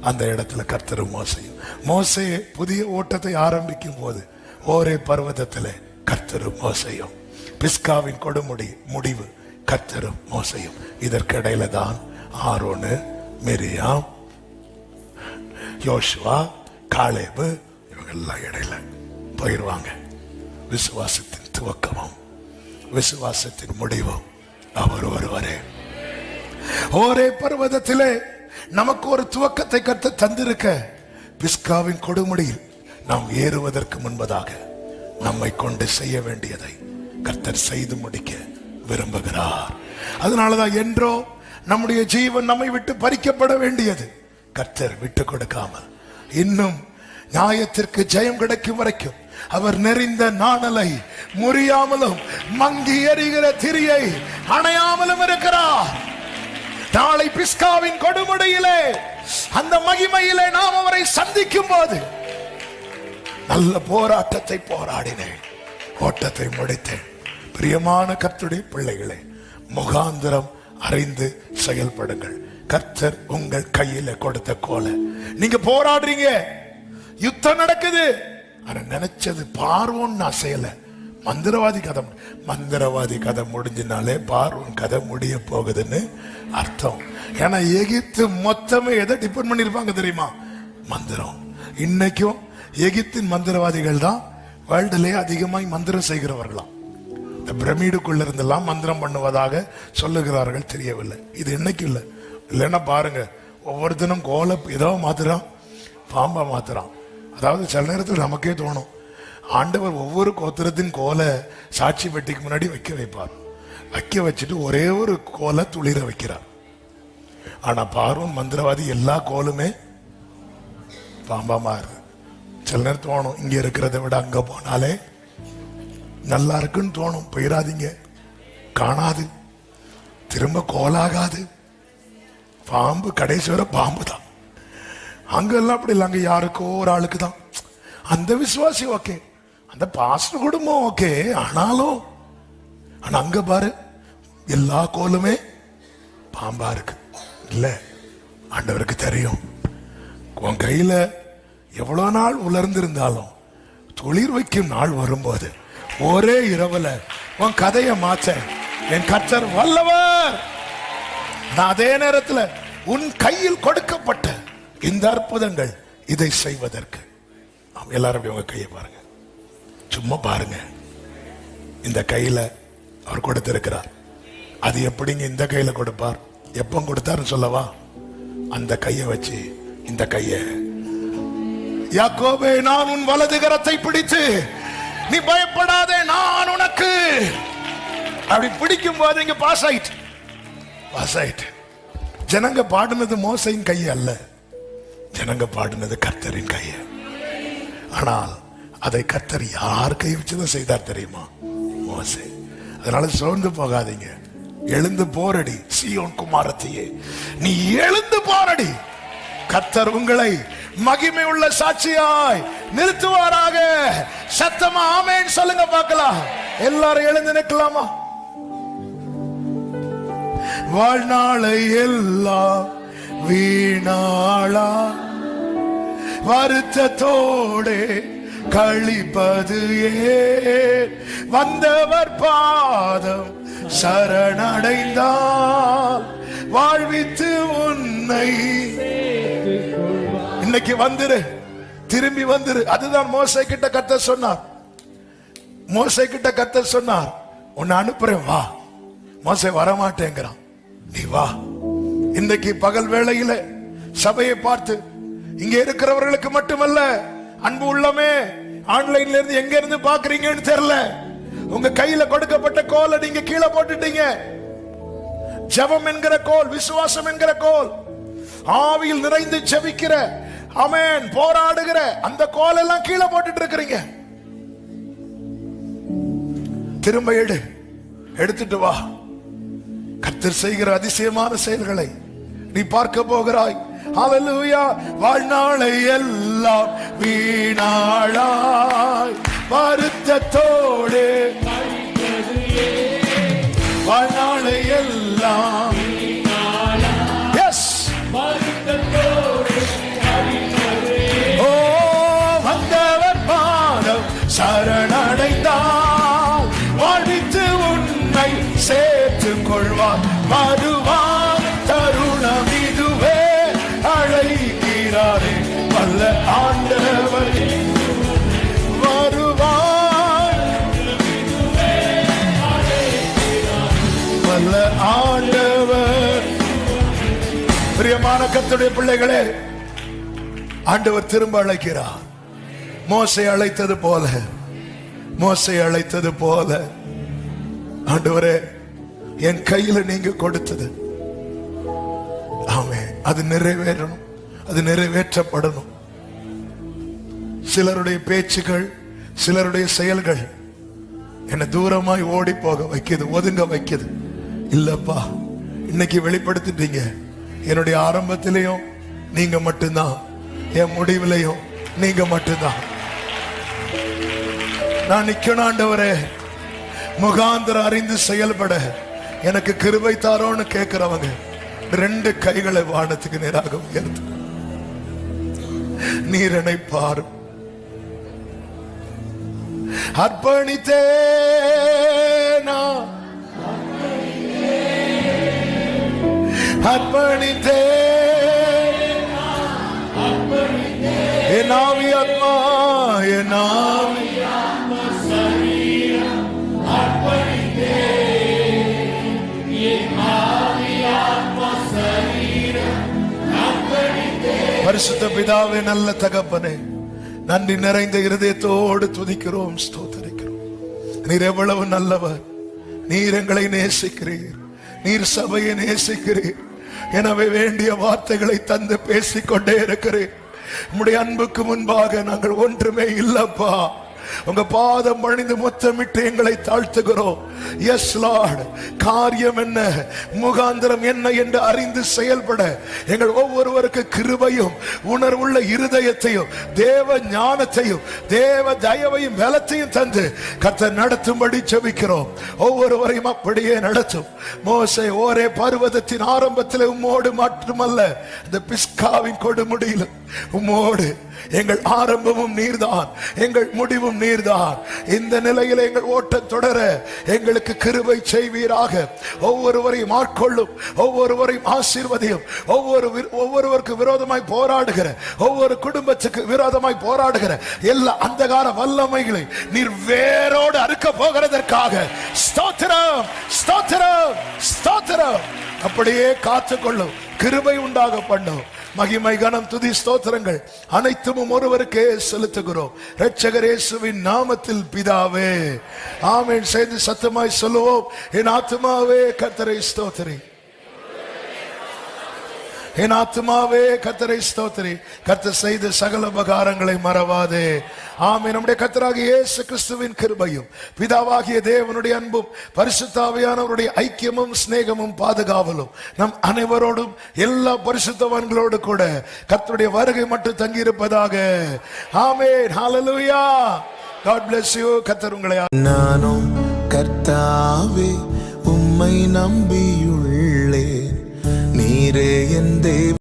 Speaker 1: அந்த இடத்துல கர்த்தரும் மோசையும். மோசே புதிய ஓட்டத்தை ஆரம்பிக்கும் போது ஓரே பர்வதத்தில் கர்த்தரும் மோசையும். பிஸ்காவின் கொடுமுடி முடிவு கர்த்தரும் மோசையும். இதற்கிடையில தான் ஆரோனு, மிரியாம், யோசுவா, காலேபு இவங்க எல்லாம் இடையில போயிடுவாங்க. விசுவாசத்தின் துவக்கமும் விசுவாசத்தின் முடிவும் அவர் ஒருவரே. ஒரே பர்வதத்திலே நமக்கு ஒரு துவக்கத்தை கர்த்தர் தந்திருக்க, பிஸ்காவின் கொடுமுடியில் நாம் ஏறுவதற்கு முன்பதாக நம்மை கொண்டு செய்ய வேண்டியதை கர்த்தர் செய்து முடிக்க விரும்புகிறார். அதனாலதான் என்றோ நம்முடைய ஜீவன் நம்மை விட்டு பறிக்கப்பட வேண்டியது கர்த்தர் விட்டு கொடுக்காமல் இன்னும் நியாயத்திற்கு ஜெயம் கிடைக்கும் வரைக்கும் அவர் நெறிந்த நாணலை முறியாமலும் மங்கி எறிகிற திரியை அணையாமலும் இருக்கிறார். நாளை பிஸ்காவின் கொடுமுடியிலே அந்த மகிமையிலே நாம் அவரை சந்திக்கும் போது நல்ல போராட்டத்தை போராடினேன், ஓட்டத்தை முடித்தேன். பிரியமான கர்த்தருடைய பிள்ளைகளே, முகாந்திரம் அறிந்து செயல்படுங்கள். கர்த்தர் உங்கள் கையில கொடுத்த கோலை நீங்க போராடுறீங்க, யுத்தம் நடக்குது. ஆனா நினைச்சது பார்வோன் நான் செய்யல. மந்திரவாதி கதை முடிஞ்சினாலே பார்வோன் கதை முடிய போகுதுன்னு அர்த்தம். ஏன்னா எகிப்து மொத்தமே எதை டிபெண்ட் பண்ணிருப்பாங்க தெரியுமா? மந்திரம். இன்னைக்கும் எகிப்தின் மந்திரவாதிகள் தான் வேர்ல்டுலேயே அதிகமாய் மந்திரம் செய்கிறவர்களாம். இந்த பிரமிடுக்குள்ள இருந்தெல்லாம் மந்திரம் பண்ணுவதாக சொல்லுகிறார்கள், தெரியவில்லை. இது இன்னைக்கு இல்லை. இல்லைன்னா பாருங்க, ஒவ்வொருத்தனும் கோலை ஏதோ மாத்துறான், பாம்பா மாத்துறான். அதாவது சில நேரத்தில் நமக்கே தோணும், ஆண்டவர் ஒவ்வொரு கோத்திரத்தின் கோலை சாட்சி பெட்டிக்கு முன்னாடி வைப்பார். வைக்க வச்சுட்டு ஒரே ஒரு கோலை துளிர வைக்கிறார். ஆனா பார்வோன் மந்திரவாதி எல்லா கோலுமே பாம்பா மாறுது. சில நேரம் தோணும், இங்க இருக்கிறத விட அங்க போனாலே நல்லா இருக்குன்னு தோணும். போயிடாதீங்க, காணாது, திரும்ப கோலாகாது. பாம்பு கடைசி வரை பாம்பு தான். அங்கெல்லாம் அப்படி இல்லை, அங்க யாருக்கோ ஒரு ஆளுக்கு தான். அந்த விசுவாசி ஓகே, அந்த பாஸ்டர் குடும்பம் ஓகே. ஆனாலும் ஆனா அங்க பாரு, எல்லா கோலுமே பாம்பா இருக்கு. இல்ல, ஆண்டவருக்கு தெரியும். உன் கையில எவ்வளவு நாள் உலர்ந்திருந்தாலும் துளிர் வைக்கும் நாள் வரும்போது ஒரே இரவுல உன் கதையை மாற்ற என் கர்த்தர் வல்லவர். நான் அதே நேரத்தில் உன் கையில் கொடுக்கப்பட்ட இந்த அற்புதங்கள் இதை செய்வதற்கு. எல்லாரும் உங்க கையை பாருங்க, சும்மா பாருங்க. இந்த கையில அவர் கொடுத்திருக்கிறார். அது எப்படிங்க இந்த கையில கொடுப்பார்? எப்ப கொடுத்தாருன்னு சொல்லவா? அந்த கையை வச்சு இந்த கையை, யாக்கோபே நான் உன் வலது கரத்தை பிடித்து நீ பயப்படாதே நான் உனக்கு, அப்படி பிடிக்கும் போது இங்க பாஸ் ஆயிட்டு. ஜனங்க பாடினது மோசையின் கையை அல்ல, ஜனங்க பாடினது கர்த்தரின் கையை. ஆனால் அதை கர்த்தர் யார் கை வச்சுதான் செய்தார் தெரியுமா? மோசே. அதனால சோர்ந்து போகாதீங்க, எழுந்து போரடி சீயோன் குமாரத்தியே, நீ எழுந்து போரடி. கர்த்தர் உங்களை மகிமை உள்ள சாட்சியாய் நிறுத்துவாராக. சத்தமா ஆமென் சொல்லுங்க பார்க்கலாம். எல்லாரும் எழுந்து நிற்கலாமா? வாழ்நாளை எல்லாம் வீணாளா வருத்தத்தோடு கழிப்பது ஏன்? வந்தவர் பாதம் சரணடைந்தால் வாழ்வித்து உன்னை இன்னைக்கு வந்துரு, திரும்பி வந்துரு. அதுதான் மோசே கிட்ட கர்த்தர் சொன்னார். மோசே கிட்ட கர்த்தர் சொன்னார், உன்னை அனுப்புறேன் வா. மோசே வரமாட்டேங்கிறான், நீ வா. இன்னைக்கு பகல் வேளையில சபையை பார்த்து, இங்க இருக்கிறவர்களுக்கு மட்டுமல்ல, அன்பு உள்ளமே, ஆன்லைன்ல இருந்து எங்க இருந்து பாக்குறீங்கன்னு தெரியல, உங்க கையில கொடுக்கப்பட்ட கோலை நீங்க கீழே போட்டுட்டீங்க. ஜெபம் என்கிற கோல், விசுவாசம் என்கிற கோல், ஆவியில் நிறைந்து ஜெபிக்கிற, ஆமென், போராடுகிற அந்த கோல் எல்லாம் கீழே போட்டுட்டு இருக்கிறீங்க. திரும்ப எடுத்துட்டு வா. கர்த்தர் செய்கிற அதிசயமான செயல்களை நீ பார்க்க போகிறாய். ஹல்லேலூயா. வாழ்நாளை எல்லாம் வீணாளாய் வருத்தத்தோடு வாழ்நாளை எல்லாம் வந்தவர் பாதம் சரணடைந்தால் வாழ்வித்து உன்னை சேர்த்துக் கொள்வார். வருவார் தருணம் இதுவே, அழைக்கிறாரே வல்ல ஆண்டவர். வருவார் வல்ல ஆண்டவர். பிரியமான கர்த்தருடைய பிள்ளைகளே, ஆண்டவர் திரும்ப அழைக்கிறார். மோசே அழைத்தது போல, மோசே அழைத்தது போல, ஆண்டவரே என் கையில நீங்க கொடுத்தது, ஆமே, அது நிறைவேறணும், அது நிறைவேற்றப்படணும். சிலருடைய பேச்சுகள், சிலருடைய செயல்கள் என்னை தூரமாய் ஓடி போக வைக்குது, ஒதுங்க வைக்குது. இல்லப்பா, இன்னைக்கு வெளிப்படுத்திட்டீங்க. என்னுடைய ஆரம்பத்திலையும் நீங்க மட்டும்தான், என் முடிவிலையும் நீங்க மட்டும்தான். நான் நிக்கணும் ஆண்டவரே, முகாந்திரம் அறிந்து செயல்பட எனக்கு கிருபை தாரோன்னு கேட்கிறவங்க 2 கைகளை வானத்துக்கு நேராக உயர்த்து. நீர் என்னை பாரு. அர்ப்பணித்தேனா, அர்ப்பணித்தே என் ஆவி ஆத்மா, என் ஆவி ஆத்மா சரீரம் அர்ப்பணித்தே, என் ஆவி ஆத்மா சரீரம் அர்ப்பணித்தே. பரிசுத்த பிதாவே, நல்ல தகப்பனே, நன்றி நிறைந்த இருதயத்தோடு துதிக்கிறோம், ஸ்தோத்திரிக்கிறோம். நீர் எவ்வளவு நல்லவர். நீர் எங்களை நேசிக்கிறீர், நீர் சபையை நேசிக்கிறீர். எனவே வேண்டிய வார்த்தைகளை தந்து பேசிக்கொண்டே இருக்கிறேன். உம்முடைய அன்புக்கு முன்பாக நாங்கள் ஒன்றுமே இல்லப்பா. உங்க பாதம் பணிந்து முத்தமிட்டு எங்களை தாழ்த்துகிறோம். எஸ் லார்ட், காரியம் என்ன, முகாந்திரம் என்ன என்று அறிந்து செயல்பட எங்கள் ஒவ்வொருவருக்கு கிருபையும் உணர்வுள்ள இருதயத்தையும் தேவ ஞானத்தையும் தேவ தயவையும் பலத்தையும் தந்து கர்த்தர் நடத்தும்படி ஜெபிக்கிறோம். ஒவ்வொருவரையும் அப்படியே நடத்தும். மோசே ஓரே பர்வதத்தின் ஆரம்பத்தில் உம்மோடு மட்டுமல்ல, இந்த பிஸ்காவின் கொடுமுடியிலும் உம்மோடு. எங்கள் ஆரம்பமும் நீர்தான், எங்கள் முடிவும் நீர்தான். இந்த நிலையில் எங்கள் ஓட்டம் தொடர எங்களுக்கு கிருபை செய்வீராக. ஒவ்வொருவரையும் ஆட்கொள்ளும், ஒவ்வொருவரையும் ஆசீர்வதியும். ஒவ்வொருவருக்கு விரோதமாய் போராடுகிற, ஒவ்வொரு குடும்பத்துக்கு விரோதமாய் போராடுகிற எல்லா அந்தகார வல்லமைகளை நீர் வேரோடு அறுக்க போகிறதற்காக ஸ்தோத்திரம், ஸ்தோத்திரம், ஸ்தோத்திரம். அப்படியே காத்துக்கொள்ளும், கிருபை உண்டாக பண்ணும். மகிமை கனம் துதி ஸ்தோத்திரங்கள் அனைத்தும் ஒருவருக்கே செலுத்துகிறோம், இரட்சகர் இயேசுவின் நாமத்தில் பிதாவே, ஆமென். சேர்ந்து சத்தமாய் சொல்லுவோம், என் ஆத்துமாவே கர்த்தரை ஸ்தோத்திரி, என் ஆத்துமாவே கர்த்தரை ஸ்தோத்திரி, கர்த்தர் செய்த சகல உபகாரங்களை மறவாதே. ஆமென். நம்முடைய கர்த்தராகிய இயேசு கிறிஸ்துவின் கிருபையும் பிதாவாகிய தேவனுடைய அன்பும் பரிசுத்த ஆவியானவருடைய ஐக்கியமும் சிநேகமும் பாதுகாவலும் நம் அனைவரோடும் எல்லா பரிசுத்தவான்களோடு கூட கர்த்தருடைய வருகை மட்டும் தங்கியிருப்பதாக. ஆமென். ஹல்லேலூயா. God bless you. கர்த்தர் உங்களை.
Speaker 3: நானும் கர்த்தாவே உம்மை நம்பியுள்ளேன், நீரே என் தேவன்.